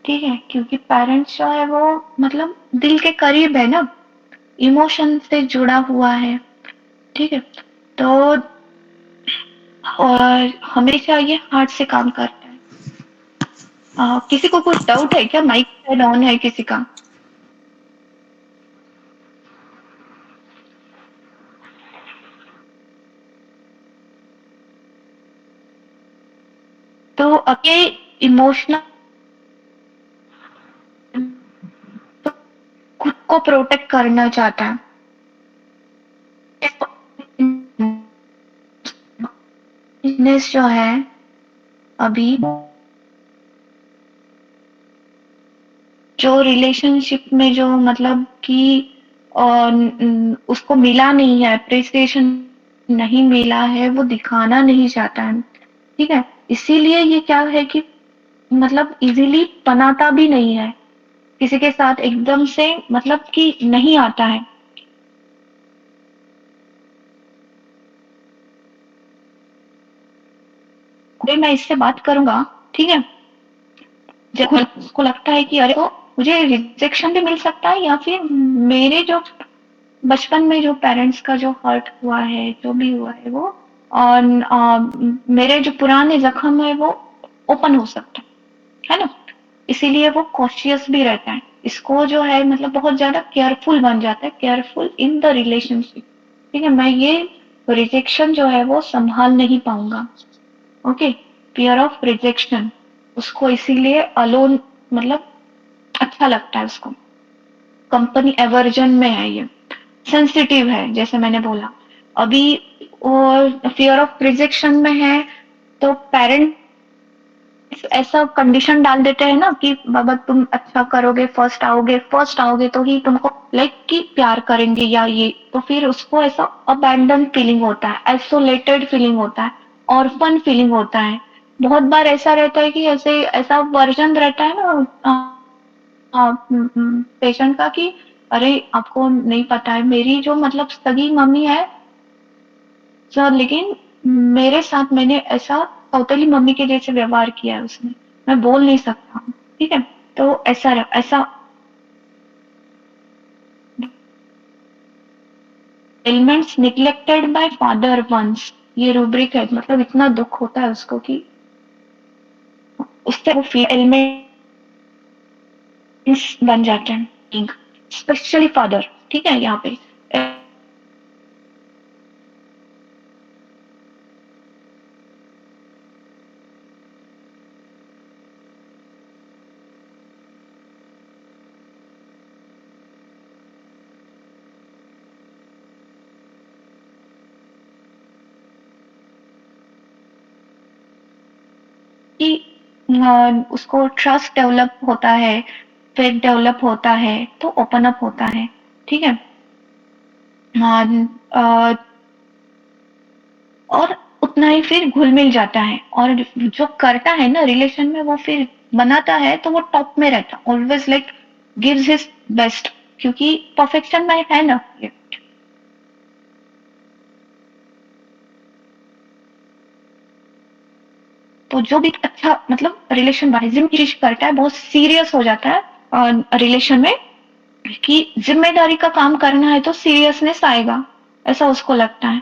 ठीक है, क्योंकि पेरेंट्स जो है वो मतलब दिल के करीब है ना, इमोशन से जुड़ा हुआ है। ठीक है, तो और हमेशा ये हार्ट से काम करता है। किसी को कुछ डाउट है क्या? माइक शायद ऑन है किसी का। तो अब ये इमोशनल खुद को प्रोटेक्ट करना चाहता है। बिजनेस जो है अभी जो रिलेशनशिप में जो मतलब कि उसको मिला नहीं है, अप्रिसिएशन नहीं मिला है, वो दिखाना नहीं चाहता है। ठीक है, इसीलिए ये क्या है कि मतलब इजीली बनाता भी नहीं है किसी के साथ, एकदम से मतलब कि नहीं आता है। अभी मैं इससे बात करूंगा, ठीक है, जब उसको लगता है कि अरे तो मुझे रिजेक्शन भी मिल सकता है, या फिर मेरे जो बचपन में जो पेरेंट्स का जो हर्ट हुआ है, जो भी हुआ है वो, और मेरे जो पुराने जख्म है वो ओपन हो सकता है ना? इसीलिए वो कॉशियस भी रहता है। इसको जो है मतलब बहुत ज्यादा केयरफुल बन जाता है, केयरफुल इन द रिलेशनशिप। ठीक है, मैं ये रिजेक्शन जो है वो संभाल नहीं पाऊंगा। ओके, फियर ऑफ रिजेक्शन, उसको इसीलिए अलोन मतलब अच्छा लगता है उसको। कंपनी एवर्जन में है ये, सेंसिटिव है जैसे मैंने बोला। अभी वो फियर ऑफ रिजेक्शन में है, तो पेरेंट ऐसा कंडीशन डाल देते हैं ना कि बाबा तुम अच्छा करोगे, फर्स्ट आओगे तो ही तुमको लाइक कि प्यार करेंगे, या ये तो फिर उसको ऐसा अबैंडन फीलिंग होता है, आइसोलेटेड फीलिंग होता है, ऑर्फन फीलिंग होता है। बहुत बार ऐसा रहता है कि ऐसे ऐसा वर्जन रहता है ना पेशेंट का कि अरे आपको नहीं पता है, मेरी जो मतलब सगी मम्मी है सर, लेकिन मेरे साथ मैंने ऐसा सौतेली मम्मी के जैसे व्यवहार किया है उसने, मैं बोल नहीं सकता। ठीक है, तो ऐसा elements neglected by father once, ये रूब्रिक है। मतलब इतना दुख होता है उसको कि उससे वो एलिमेंट्स बन जाते हैं, स्पेशली फादर। ठीक है, यहाँ पे कि उसको ट्रस्ट डेवलप होता है, फेथ डेवलप होता है, तो ओपन अप होता है। ठीक है, अ, और उतना ही फिर घुल मिल जाता है, और जो करता है ना रिलेशन में वो फिर बनाता है तो वो टॉप में रहता, always like gives his best, क्योंकि परफेक्शन में है ना ये। तो जो भी अच्छा मतलब रिलेशन वाइज चीज करता है, बहुत सीरियस हो जाता है रिलेशन में, कि जिम्मेदारी का काम करना है तो सीरियसनेस आएगा, ऐसा उसको लगता है।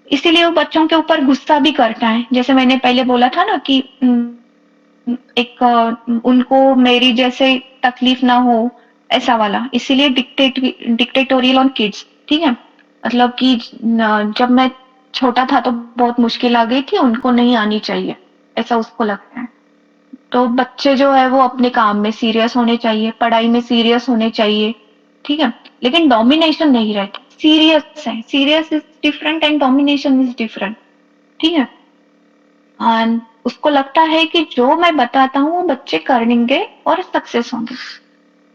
इसीलिए वो बच्चों के ऊपर गुस्सा भी करता है, जैसे मैंने पहले बोला था ना कि एक उनको मेरी जैसे तकलीफ ना हो, ऐसा वाला। इसीलिए डिक्टेटोरियल ऑन किड्स। ठीक है, मतलब कि जब मैं छोटा था तो बहुत मुश्किल आ गई थी, उनको नहीं आनी चाहिए, ऐसा उसको लगता है। तो बच्चे जो है वो अपने काम में सीरियस होने चाहिए, पढ़ाई में सीरियस होने चाहिए। ठीक है, लेकिन डोमिनेशन नहीं रहता, सीरियस है, serious is different and domination is different. ठीक है, एंड उसको लगता है कि जो मैं बताता हूँ वो बच्चे करेंगे और सक्सेस होंगे,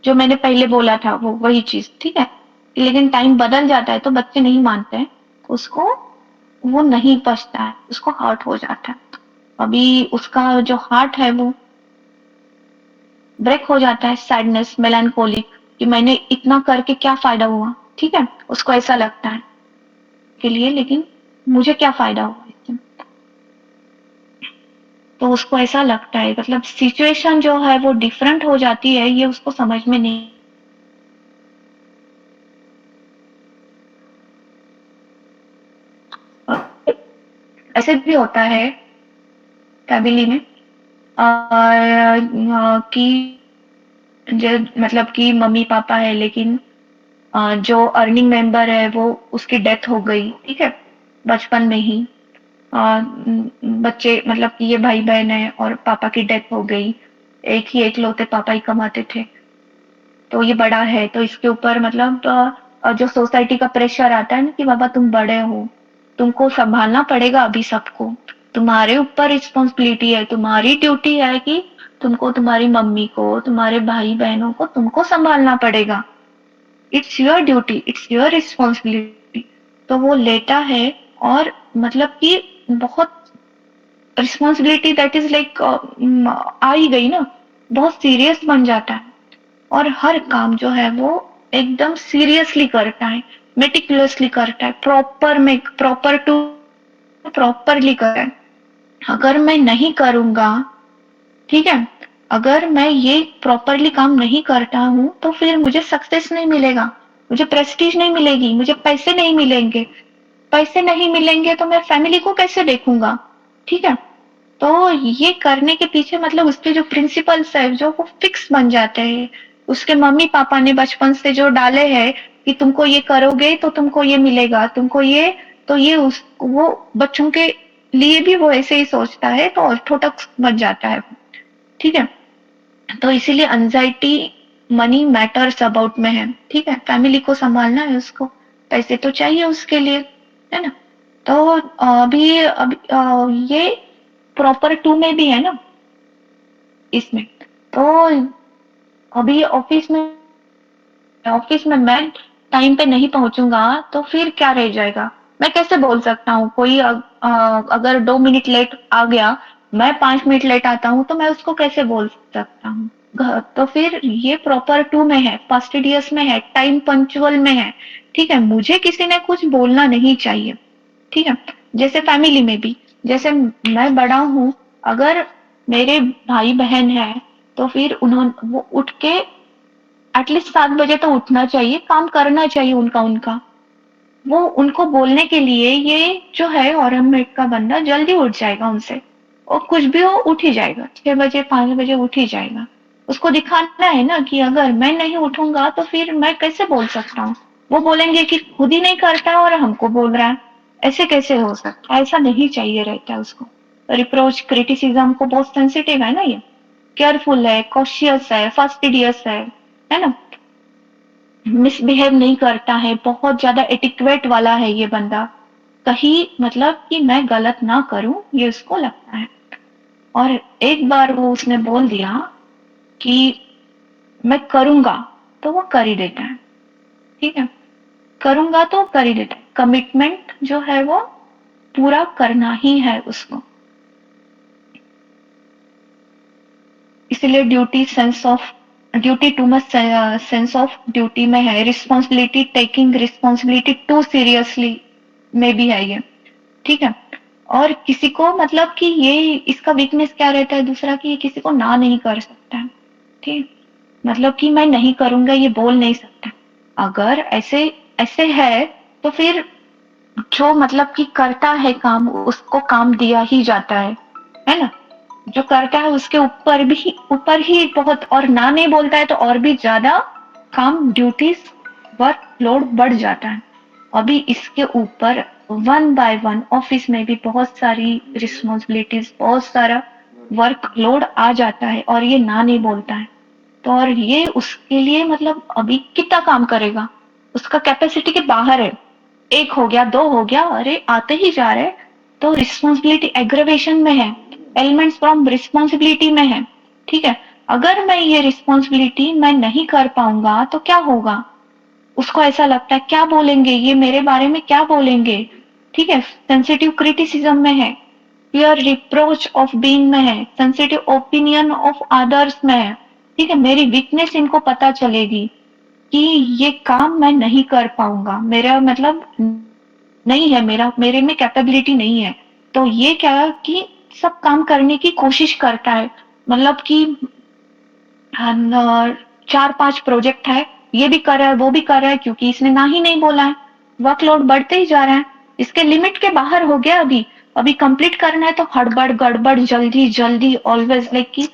जो मैंने पहले बोला था वो वही चीज। ठीक है, लेकिन टाइम बदल जाता है तो बच्चे नहीं मानते हैं, तो उसको वो नहीं पछता है, उसको हर्ट हो जाता है। अभी उसका जो हार्ट है वो ब्रेक हो जाता है, सैडनेस, मेलानकोलिक, कि मैंने इतना करके क्या फायदा हुआ। ठीक है, उसको ऐसा लगता है के लिए, लेकिन मुझे क्या फायदा हुआ इससे। तो उसको ऐसा लगता है, मतलब सिचुएशन जो है वो डिफरेंट हो जाती है, ये उसको समझ में नहीं। ऐसे भी होता है फैमिली में कि मतलब कि मम्मी पापा है, लेकिन जो अर्निंग मेंबर है वो उसकी डेथ हो गई। ठीक है, बचपन में ही बच्चे मतलब कि ये भाई बहन है और पापा की डेथ हो गई, एक ही एकलौते पापा ही कमाते थे, तो ये बड़ा है तो इसके ऊपर मतलब जो सोसाइटी का प्रेशर आता है ना कि बाबा तुम बड़े हो, तुमको संभालना पड़ेगा अभी सबको, तुम्हारे ऊपर रिस्पॉन्सिबिलिटी है, तुम्हारी ड्यूटी है कि तुमको तुम्हारी मम्मी को, तुम्हारे भाई बहनों को तुमको संभालना पड़ेगा, it's your duty, it's your responsibility. तो वो लेता है, और मतलब कि बहुत रिस्पॉन्सिबिलिटी दैट इज लाइक आ ही गई ना, बहुत सीरियस बन जाता है, और हर काम जो है वो एकदम सीरियसली करता है, मेटिकुलसली करता है, प्रॉपर टू प्रॉपरली करता है। अगर मैं नहीं करूंगा, ठीक है, अगर मैं ये प्रॉपरली काम नहीं करता हूँ तो फिर मुझे सक्सेस नहीं मिलेगा, मुझे प्रेस्टीज नहीं मिलेगी, मुझे पैसे नहीं मिलेंगे। पैसे नहीं मिलेंगे तो मैं फैमिली को कैसे देखूंगा? ठीक है। तो ये करने के पीछे मतलब उसके जो प्रिंसिपल्स है जो वो फिक्स बन जाते हैं। उसके मम्मी पापा ने बचपन से जो डाले हैं कि तुमको ये करोगे तो तुमको ये मिलेगा, तुमको ये, तो ये उस वो बच्चों के लिए भी वो ऐसे ही सोचता है तो ऑर्थोडॉक्स बन जाता है। ठीक है। तो इसीलिए एंजाइटी मनी मैटर्स अबाउट में है। ठीक है। फैमिली को संभालना है उसको, पैसे तो चाहिए उसके लिए, है ना? तो अभी ये प्रॉपर टू में भी है ना इसमें। तो अभी ऑफिस में मैं टाइम पे नहीं पहुंचूंगा तो फिर क्या रह जाएगा? मैं कैसे बोल सकता हूँ कोई अगर 2 मिनट लेट आ गया, मैं 5 मिनट लेट आता हूँ तो मैं उसको कैसे बोल सकता हूँ? तो फिर ये प्रॉपर टू में है, फास्टिडियस में है, टाइम पंक्चुअल में है। ठीक है। मुझे किसी ने कुछ बोलना नहीं चाहिए। ठीक है। जैसे फैमिली में भी, जैसे मैं बड़ा हूँ, अगर मेरे भाई बहन है तो फिर उन्होंने वो उठ के एटलीस्ट 7 बजे तो उठना चाहिए, काम करना चाहिए उनका उनका। वो उनको बोलने के लिए ये जो है औरंगमेट का बंदा जल्दी उठ जाएगा उनसे, और कुछ भी हो उठ ही जाएगा, 6 बजे 5 बजे उठ ही जाएगा। उसको दिखाना है ना कि अगर मैं नहीं उठूंगा तो फिर मैं कैसे बोल सकता हूँ? वो बोलेंगे कि खुद ही नहीं करता और हमको बोल रहा है। ऐसे कैसे हो सकता है? ऐसा नहीं चाहिए रहता है उसको। रिप्रोच क्रिटिसिज्म को बहुत सेंसिटिव है ना ये, केयरफुल है, कॉशियस है, फास्टिडियस है ना? मिसबिहेव नहीं करता है, बहुत ज्यादा एटिक्वेट वाला है ये बंदा। कहीं मतलब कि मैं गलत ना करूं ये उसको लगता है। और एक बार वो उसने बोल दिया कि मैं करूंगा तो वो कर ही देता है। ठीक है। करूंगा तो कर ही देता है। कमिटमेंट जो है वो पूरा करना ही है उसको। इसीलिए duty too much sense of duty में है, responsibility taking responsibility too seriously में भी है ये। ठीक है। और किसी को मतलब कि ये इसका वीकनेस क्या रहता है दूसरा, कि ये किसी को ना नहीं कर सकता है। ठीक। मतलब कि मैं नहीं करूंगा ये बोल नहीं सकता। अगर ऐसे ऐसे है तो फिर जो मतलब कि करता है काम उसको काम दिया ही जाता है ना? जो करता है उसके ऊपर ही बहुत, और ना नहीं बोलता है तो और भी ज्यादा काम, ड्यूटीज, वर्कलोड बढ़ जाता है। अभी इसके ऊपर वन बाय वन ऑफिस में भी बहुत सारी रिस्पॉन्सिबिलिटीज, बहुत सारा वर्कलोड आ जाता है और ये ना नहीं बोलता है। तो और ये उसके लिए मतलब अभी कितना काम करेगा? उसका कैपेसिटी के बाहर है। एक हो गया, दो हो गया, अरे आते ही जा रहे। तो रिस्पॉन्सिबिलिटी एग्रीवेशन में है, एलिमेंट्स फ्रॉम रिस्पॉन्सिबिलिटी में है। ठीक है। अगर मैं ये रिस्पॉन्सिबिलिटी मैं नहीं कर पाऊंगा तो क्या होगा? उसको ऐसा लगता है क्या बोलेंगे ये मेरे बारे में, क्या बोलेंगे? ठीक है। सेंसिटिव क्रिटिसिज्म में है, फियर रिप्रोच ऑफ बीइंग में है, सेंसिटिव ओपिनियन ऑफ अदर्स में है। ठीक है। मेरी वीकनेस इनको पता चलेगी कि ये काम मैं नहीं कर पाऊंगा, मेरा मतलब नहीं है, मेरे में कैपेबिलिटी नहीं है। तो ये क्या कि सब काम करने की कोशिश करता है। मतलब कि 4-5 प्रोजेक्ट है, ये भी कर रहा है वो भी कर रहा है क्योंकि इसने ना ही नहीं बोला है। वर्कलोड बढ़ते ही जा रहा है, इसके लिमिट के बाहर हो गया। अभी अभी कंप्लीट करना है तो हड़बड़ गड़बड़ जल्दी जल्दी ऑलवेज लाइक कि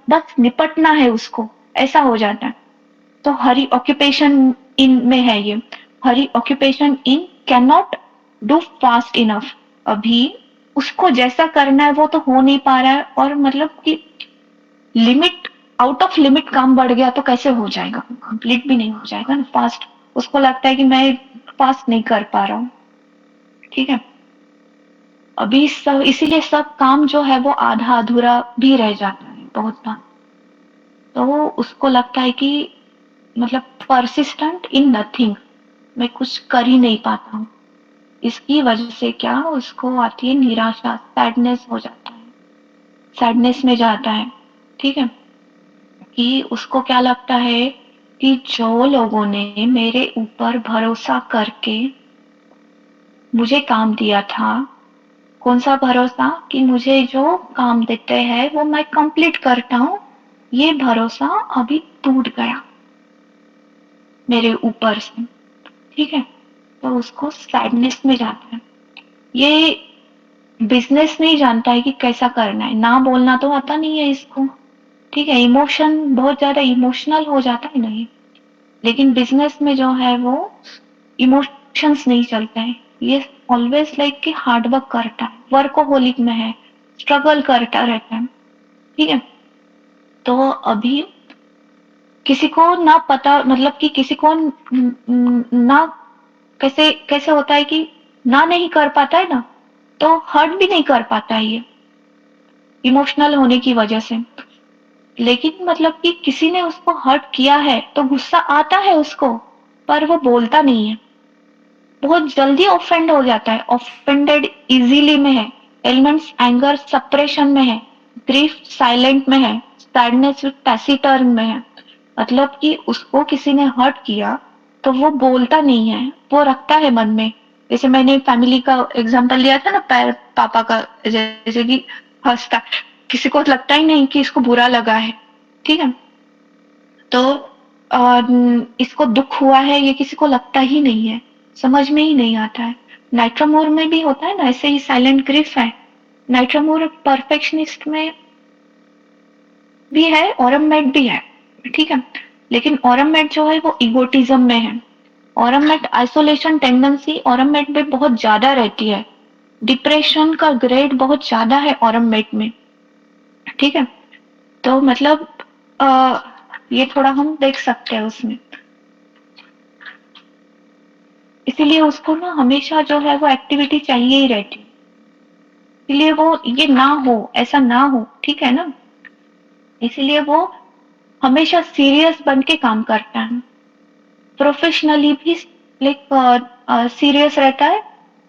बस निपटना है उसको, ऐसा हो जाता है। तो हरी ऑक्यूपेशन इन में है ये। Hurry occupation in can not do fast enough. अभी उसको जैसा करना है वो तो हो नहीं पा रहा है, और मतलब कि लिमिट, आउट ऑफ लिमिट काम बढ़ गया तो कैसे हो जाएगा? कंप्लीट भी नहीं हो जाएगा ना फास्ट। उसको लगता है कि मैं फास्ट नहीं कर पा रहा हूँ। ठीक है। अभी सब इसीलिए सब काम जो है वो आधा अधूरा भी रह जाता है बहुत बार। तो वो उसको लगता है कि मतलब परसिस्टेंट इन नथिंग, मैं कुछ कर ही नहीं पाता हूँ। इसकी वजह से क्या उसको आती है निराशा, सैडनेस हो जाता है, सैडनेस में जाता है। ठीक है। कि उसको क्या लगता है कि जो लोगों ने मेरे ऊपर भरोसा करके मुझे काम दिया था, कौन सा भरोसा कि मुझे जो काम देते हैं वो मैं कंप्लीट करता हूँ, ये भरोसा अभी टूट गया मेरे ऊपर से, ठीक है? तो उसको सैडनेस में जाता है। ये बिज़नेस नहीं जानता है कि कैसा करना है, ना बोलना तो आता नहीं है इसको, ठीक है? इमोशन बहुत ज़्यादा इमोशनल हो जाता है ना ये, लेकिन बिज़नेस में जो है वो इमोशंस नहीं चलते हैं। ये ऑलवेज़ लाइक कि हार्ड वर्क करता है, वर्कोहॉलिक में है, स्ट्रगल करता रहता है, ठीक है? तो अभी किसी को ना पता मतलब कि किसी को ना कैसे कैसे होता है कि ना नहीं कर पाता है ना, तो हर्ट भी नहीं कर पाता है ये, इमोशनल होने की वजह से। लेकिन मतलब कि किसी ने उसको हर्ट किया है, तो गुस्सा आता है उसको, पर वो बोलता नहीं है। बहुत जल्दी ऑफेंड हो जाता है, ऑफेंडेड इजीली में है, एलिमेंट्स एंगर सप्रेशन में है, ग्रीफ साइलेंट में है, सैडनेस विद टैसीटर्न में है। मतलब कि उसको किसी ने हर्ट किया तो वो बोलता नहीं है, वो रखता है मन में। जैसे मैंने फैमिली का एग्जांपल लिया था ना, पापा का, जैसे कि हंसता, किसी को लगता ही नहीं कि इसको बुरा लगा है, ठीक है? तो इसको दुख हुआ है ये किसी को लगता ही नहीं है, समझ में ही नहीं आता है। नाइट्रोमोर में भी होता है ना, ऐसे ही साइलेंट ग्रीफ है। नाइट्रोमोर परफेक्शनिस्ट में भी है, ऑरममेट भी है, ठीक है? लेकिन ऑरममेट जो है वो इगोटिज्म में है। ऑरममेट आइसोलेशन टेंडेंसी ऑरममेट में बहुत ज्यादा रहती है। डिप्रेशन का ग्रेड बहुत ज्यादा है ऑरममेट में, ठीक है? तो मतलब अ, ये थोड़ा हम देख सकते हैं उसमें। इसीलिए उसको ना हमेशा जो है वो एक्टिविटी चाहिए ही रहती है। इसलिए वो ये ना हो, ऐसा ना हो, ठीक है ना? इसीलिए वो हमेशा सीरियस बन के काम करता है। प्रोफेशनली भी लाइक सीरियस रहता है,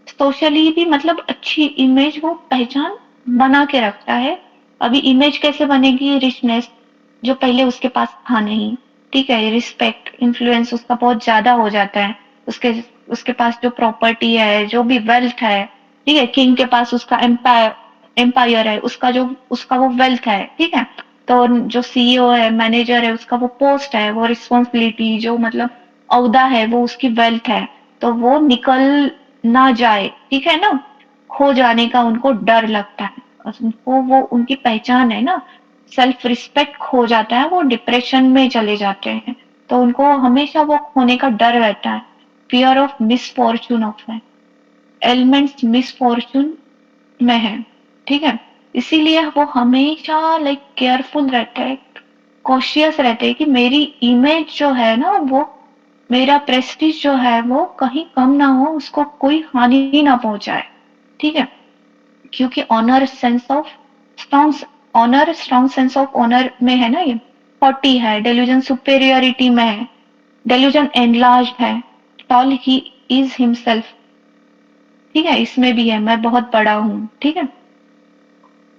सोशली भी मतलब अच्छी इमेज वो पहचान बना के रखता है। अभी इमेज कैसे बनेगी? रिचनेस, जो पहले उसके पास था नहीं, ठीक है? रिस्पेक्ट, इन्फ्लुएंस उसका बहुत ज्यादा हो जाता है। उसके उसके पास जो प्रॉपर्टी है, जो भी वेल्थ है, ठीक है? किंग के पास उसका एम्पायर एम्पायर है, उसका वो वेल्थ है, ठीक है? तो जो सीईओ है, मैनेजर है, उसका वो पोस्ट है, वो रिस्पॉन्सिबिलिटी जो मतलब औदा है, वो उसकी वेल्थ है। तो वो निकल ना जाए, ठीक है ना? खो जाने का उनको डर लगता है। और उनको वो उनकी पहचान है ना, सेल्फ रिस्पेक्ट खो जाता है, वो डिप्रेशन में चले जाते हैं। तो उनको हमेशा वो खोने का डर रहता है। फियर ऑफ मिसफॉर्चून ऑफ है, एलिमेंट्स मिसफॉर्चून में है, ठीक है? इसीलिए वो हमेशा लाइक केयरफुल रहते हैं, कॉशियस रहते हैं कि मेरी इमेज जो है ना, वो मेरा प्रेस्टीज जो है वो कहीं कम ना हो, उसको कोई हानि ना पहुंचाए, ठीक है? क्योंकि स्ट्रॉन्ग सेंस ऑफ ऑनर में है ना, ये 40 है, डेल्यूजन सुपेरियरिटी में है, डेल्यूजन एनलार्ज है, टॉल ही इज हिमसेल्फ, ठीक है? इसमें भी है, मैं बहुत बड़ा हूँ, ठीक है?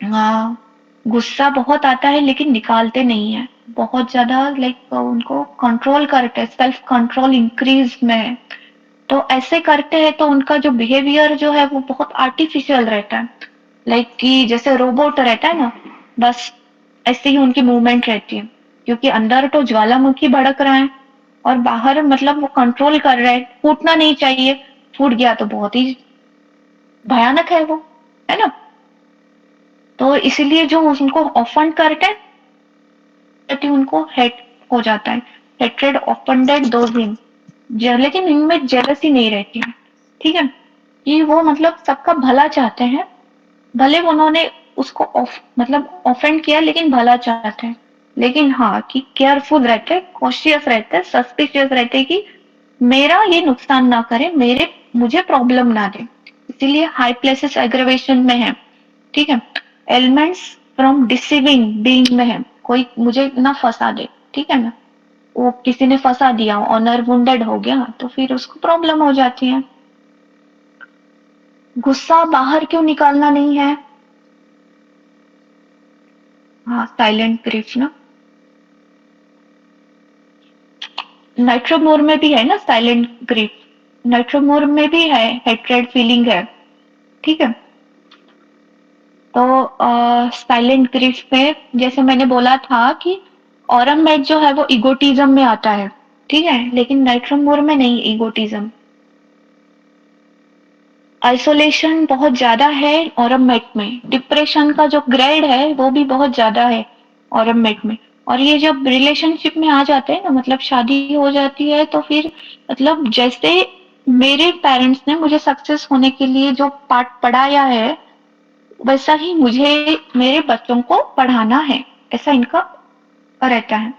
हाँ, गुस्सा बहुत आता है लेकिन निकालते नहीं है, बहुत ज्यादा लाइक उनको कंट्रोल करते हैं, सेल्फ कंट्रोल इंक्रीज में है। तो ऐसे करते हैं तो उनका जो बिहेवियर जो है वो बहुत आर्टिफिशियल रहता है, लाइक कि जैसे रोबोट रहता है ना, बस ऐसे ही उनकी मूवमेंट रहती है। क्योंकि अंदर तो ज्वालामुखी भड़क रहा है और बाहर मतलब वो कंट्रोल कर रहे हैं, फूटना नहीं चाहिए, फूट गया तो बहुत ही भयानक है वो, है ना? तो इसीलिए जो उनको ऑफेंड करते हैं कि उनको हेट हो जाता है, हेट्रेड ऑफेंडेड दोज हिम, लेकिन इनमें जेलसी नहीं रहती है, ठीक है? कि वो मतलब सबका भला चाहते हैं, भले उन्होंने उसको मतलब ऑफेंड किया लेकिन भला चाहते हैं। लेकिन हाँ, कि केयरफुल रहते, कॉशियस रहते, सस्पिशियस रहते कि मेरा ये नुकसान ना करे, मेरे मुझे प्रॉब्लम ना दे। इसीलिए हाई प्लेसेस एग्रीवेशन में है, ठीक है? एलिमेंट्स फ्रॉम डिसीविंग बीइंग में है, कोई मुझे ना फंसा दे, ठीक है ना? वो किसी ने फंसा दिया, ऑनर वुंडेड हो गया, तो फिर उसको प्रॉब्लम हो जाती है। गुस्सा बाहर क्यों निकालना नहीं है? हाँ, साइलेंट ग्रीफ ना, नाइट्रोमोर में भी है ना साइलेंट ग्रीफ, नाइट्रोमोर में भी है, हेट्रेड फीलिंग है, ठीक है? तो साइलेंट ग्रीफ में जैसे मैंने बोला था कि ऑरम मेट जो है वो इगोटिज्म में आता है, ठीक है, लेकिन नाइट्रम मूर में नहीं इगोटिज्म। आइसोलेशन बहुत ज्यादा है ऑरम मेट में, डिप्रेशन का जो ग्रेड है वो भी बहुत ज्यादा है ऑरम मेट में। और ये जब रिलेशनशिप में आ जाते हैं ना, मतलब शादी हो जाती है, तो फिर मतलब जैसे मेरे पेरेंट्स ने मुझे सक्सेस होने के लिए जो पाठ पढ़ाया है, वैसा ही मुझे मेरे बच्चों को पढ़ाना है, ऐसा इनका रहता है।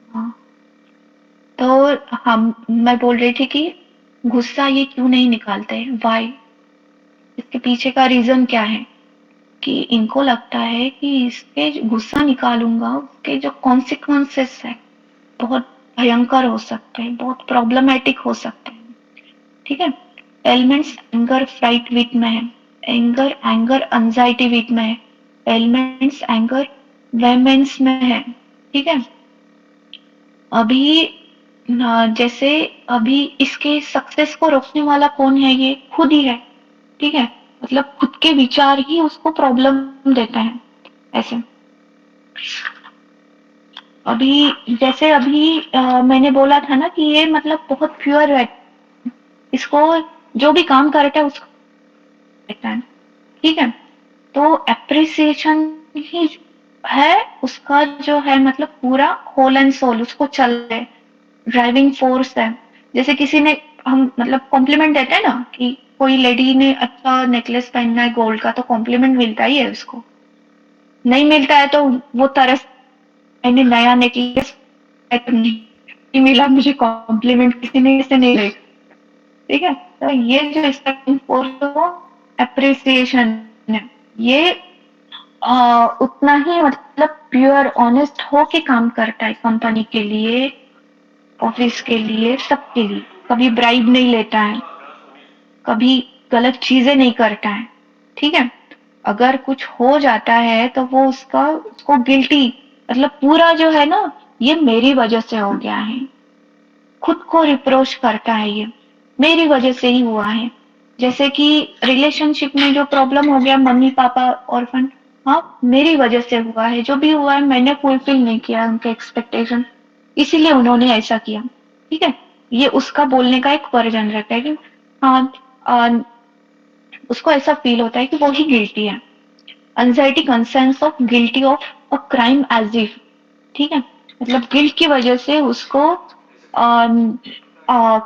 हाँ, तो मैं बोल रही थी कि गुस्सा ये क्यों नहीं निकालते, वाई, इसके पीछे का रीजन क्या है? कि इनको लगता है कि इसके जो गुस्सा निकालूंगा, उसके जो कॉन्सिक्वेंसेस है बहुत भयंकर हो सकते हैं, बहुत प्रॉब्लमेटिक हो सकते हैं, ठीक है। एलिमेंट्स एंगर फ्राइट वीक में है, एंगर एंगर एंजाइटी वीक में है, एलिमेंट्स एंगर वेमेंस में है, ठीक है। अभी जैसे अभी इसके सक्सेस को रोकने वाला कौन है? ये खुद ही है, ठीक है। मतलब खुद के विचार ही उसको प्रॉब्लम देते हैं, ऐसे। अभी जैसे अभी मैंने बोला था ना कि ये मतलब बहुत प्योर है, इसको जो भी काम करता है उसको रहता है, ठीक है। तो एप्रिसिएशन ही है उसका, जो है मतलब पूरा होल एंड सोल उसको चल रहा है, ड्राइविंग फोर्स है। जैसे किसी ने, हम मतलब कॉम्प्लीमेंट देते हैं ना कि कोई लेडी ने अच्छा नेकलेस पहनना है गोल्ड का, तो कॉम्प्लीमेंट मिलता ही है उसको। नहीं मिलता है तो वो तरस, मैंने नया नेकलेस नहीं मिला, मुझे कॉम्प्लीमेंट किसी ने से नहीं दे, ठीक है। तो ये जो इसका फोर्स वो एप्रिसिएशन है, ये उतना ही मतलब प्योर ऑनेस्ट हो के काम करता है, कंपनी के लिए, ऑफिस के लिए, सबके लिए। कभी ब्राइब नहीं लेता है, कभी गलत चीजें नहीं करता है, ठीक है। अगर कुछ हो जाता है तो वो उसका उसको गिल्टी, मतलब पूरा जो है ना, ये मेरी वजह से हो गया है, खुद को रिप्रोच करता है, ये मेरी वजह से ही हुआ है। जैसे कि रिलेशनशिप में जो प्रॉब्लम हो गया, मम्मी पापा ऑर्फन, हाँ मेरी वजह से हुआ है, जो भी हुआ है मैंने फुलफिल नहीं किया उनके एक्सपेक्टेशन, इसीलिए उन्होंने ऐसा किया, ठीक है। ये उसका बोलने का एक वर्जन रहता है कि हाँ, आ, उसको ऐसा फील होता है कि वो ही गिल्टी है। Anxiety conscience of guilty of a crime as if, ठीक है। मतलब गिल्ट की वजह से उसको अम, आ,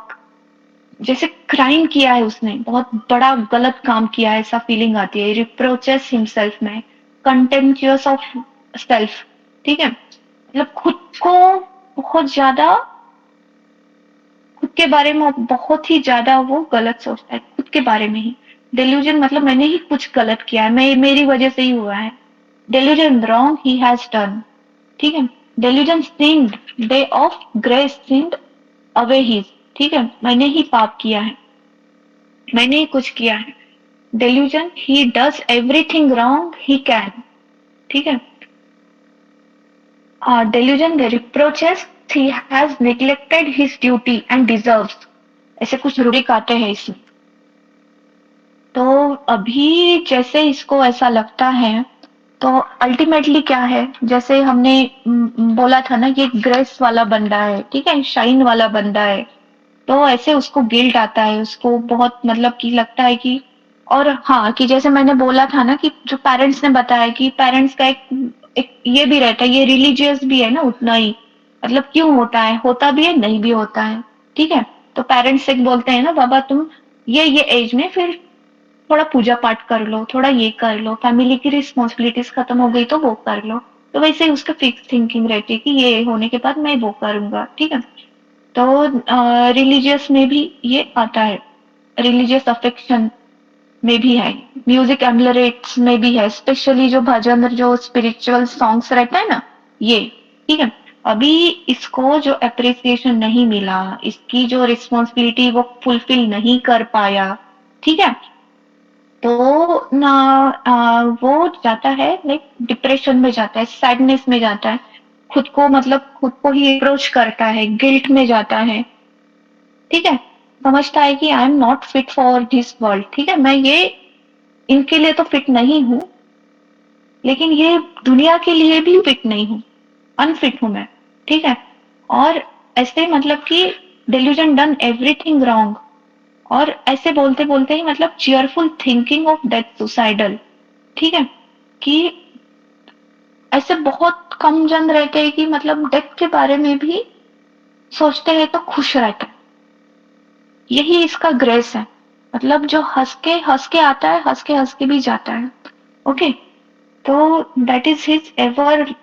जैसे क्राइम किया है उसने, बहुत बड़ा गलत काम किया है, ऐसा फीलिंग आती है। रिप्रोचेस हिमसेल्फ में, कंटेम्प्चुअस ऑफ सेल्फ, ठीक है। मतलब खुद को बहुत ज्यादा, खुद के बारे में बहुत ही ज्यादा वो गलत सोचता है, खुद के बारे में ही। डेल्यूजन मतलब मैंने ही कुछ गलत किया है, मैं मेरी वजह से ही हुआ है। Delusion wrong he has done, ठीक है। Delusion sinned, day of grace sinned away he, ठीक है, मैंने ही पाप किया है, मैंने ही कुछ किया है। Delusion he does everything wrong he can, ठीक है। Delusion reproaches he has neglected his duty and deserves, ऐसे कुछ रूब्रिक आते हैं इसमें। तो अभी जैसे इसको ऐसा लगता है, तो अल्टीमेटली क्या है, जैसे हमने बोला था ना, ये ग्रेस वाला बंदा है, ठीक है, शाइन वाला बंदा है। तो ऐसे उसको गिल्ट आता है, उसको बहुत मतलब कि लगता है कि, और हाँ, कि जैसे मैंने बोला था ना कि जो पेरेंट्स ने बताया कि पेरेंट्स का एक ये भी रहता है, ये रिलीजियस भी है ना उतना ही, मतलब क्यों होता है, होता भी है, नहीं भी होता है, ठीक है। तो पेरेंट्स एक बोलते हैं ना, बाबा तुम ये एज में फिर थोड़ा पूजा पाठ कर लो, थोड़ा ये कर लो, फैमिली की रिस्पॉन्सिबिलिटीज खत्म हो गई तो वो कर लो। तो वैसे ही उसका फिक्स थिंकिंग रहती है कि ये होने के बाद मैं वो करूंगा, ठीक है। तो रिलीजियस में भी ये आता है, रिलीजियस अफेक्शन में भी है, म्यूजिक एम्बलरेट्स में भी है, स्पेशली जो भजन, जो स्पिरिचुअल सॉन्ग्स रहता है ना, ये, ठीक है। अभी इसको जो अप्रिसिएशन नहीं मिला, इसकी जो रिस्पॉन्सिबिलिटी वो फुलफिल नहीं कर पाया, ठीक है, तो ना वो जाता है लाइक डिप्रेशन में जाता है, सैडनेस में जाता है, खुद को मतलब खुद को ही अप्रोच करता है, गिल्ट में जाता है, ठीक है। समझता है कि I am not fit for this world, ठीक है, मैं ये इनके लिए तो फिट नहीं हूँ, लेकिन ये दुनिया के लिए भी फिट नहीं हूँ, अनफिट हूँ मैं, ठीक है। और ऐसे मतलब कि डिल्यूजन डन एवरीथिंग रॉन्ग, और ऐसे बोलते बोलते ही मतलब cheerful thinking of death suicidal, ठीक है। कि ऐसे बहुत कम जन रहते हैं कि मतलब डेथ के बारे में भी सोचते हैं तो खुश रहते हैं। यही इसका ग्रेस है, मतलब जो हंस के आता है, हंस के भी जाता है। ओके, तो that is his ever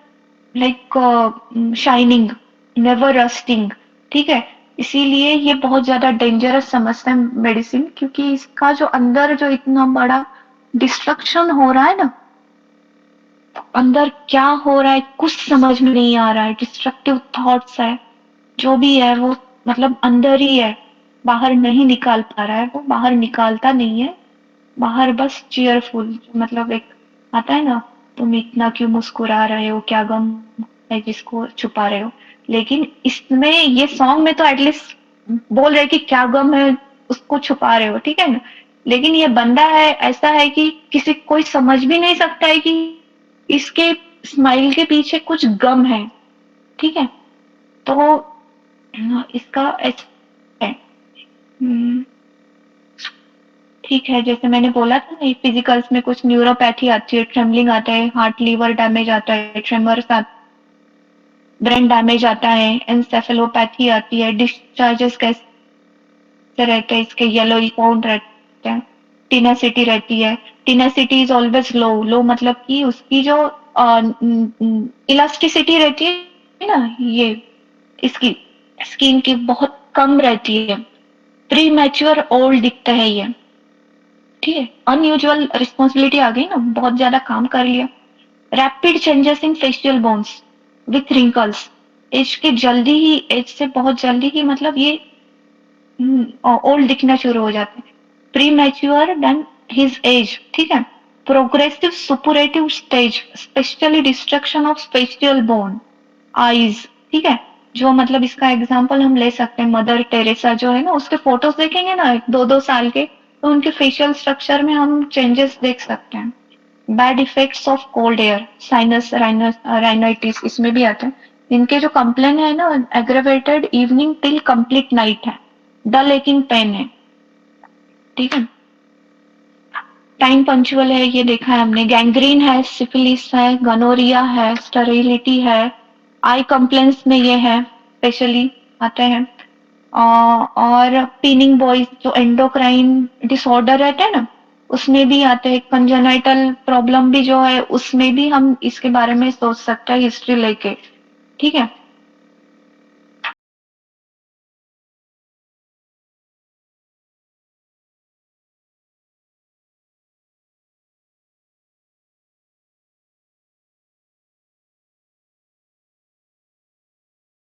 like shining, never rusting, ठीक है। इसीलिए ये बहुत ज्यादा डेंजरस समझते हैं मेडिसिन, क्योंकि इसका जो अंदर जो इतना बड़ा डिस्ट्रक्शन हो रहा है ना, अंदर क्या हो रहा है कुछ समझ में नहीं आ रहा है, डिस्ट्रक्टिव थॉट्स है, जो भी है वो मतलब अंदर ही है, बाहर नहीं निकाल पा रहा है, वो बाहर निकालता नहीं है, बाहर बस चीयरफुल मतलब एक आता है ना, तुम इतना क्यों मुस्कुरा रहे हो, क्या गम है जिसको छुपा रहे हो। लेकिन इसमें ये सॉन्ग में तो एटलीस्ट बोल रहे कि क्या गम है उसको छुपा रहे हो, ठीक है ना। लेकिन ये बंदा है ऐसा है कि किसी कोई समझ भी नहीं सकता है कि इसके स्माइल के पीछे कुछ गम है, ठीक है। तो इसका ऐसा है। हम्म, ठीक है, जैसे मैंने बोला था ना, फिजिकल्स में कुछ न्यूरोपैथी आती है, ट्रेमलिंग आता है, हार्ट लीवर डैमेज आता है, ट्रेमर्स आता, ब्रेन डैमेज आता है, एंसेफेलोपैथी आती है, डिस्चार्जेस कैसे रहते हैं इसके, येलो पाउंड रहते हैं, टिनासिटी रहती है। टिनासिटी इज ऑलवेज लो, लो मतलब कि उसकी जो इलास्टिसिटी रहती है ना, ये इसकी स्किन की बहुत कम रहती है, प्री मैच्योर ओल्ड दिखता है ये, ठीक है। अनयूजुअल रिस्पॉन्सिबिलिटी आ गई ना, बहुत ज्यादा काम कर लिया। Rapid changes in facial bones with wrinkles, age के जल्दी ही, एज से बहुत जल्दी ही मतलब ये ओल्ड दिखना शुरू हो जाते हैं। Premature than his age, ठीक है। Progressive suppurative stage, specially destruction of facial bone, eyes, ठीक है। जो मतलब इसका एग्जांपल हम ले सकते हैं, मदर टेरेसा जो है ना, उसके फोटोज देखेंगे ना 2-2 साल के, तो उनके फेशियल स्ट्रक्चर में हम चेंजेस देख सकते हैं। Bad effects of cold air, sinus rhinitis इसमें भी आते हैं। इनके जो कंप्लेन है ना, aggravated evening till complete night है, डल एकिंग पेन है, ठीक है। टाइम पंचुअल है, ये देखा है हमने, गैंग्रीन है, सिफिलिस है, गनोरिया है, स्टेरिलिटी है, आई कंप्लेंट्स में ये है स्पेशली आते हैं। और पीनिंग बॉयज जो एंडोक्राइन डिसऑर्डर रहते हैं ना, उसमें भी आते हैं। कंजेनाइटल प्रॉब्लम भी जो है उसमें भी हम इसके बारे में सोच सकते हैं हिस्ट्री लेके, ठीक है।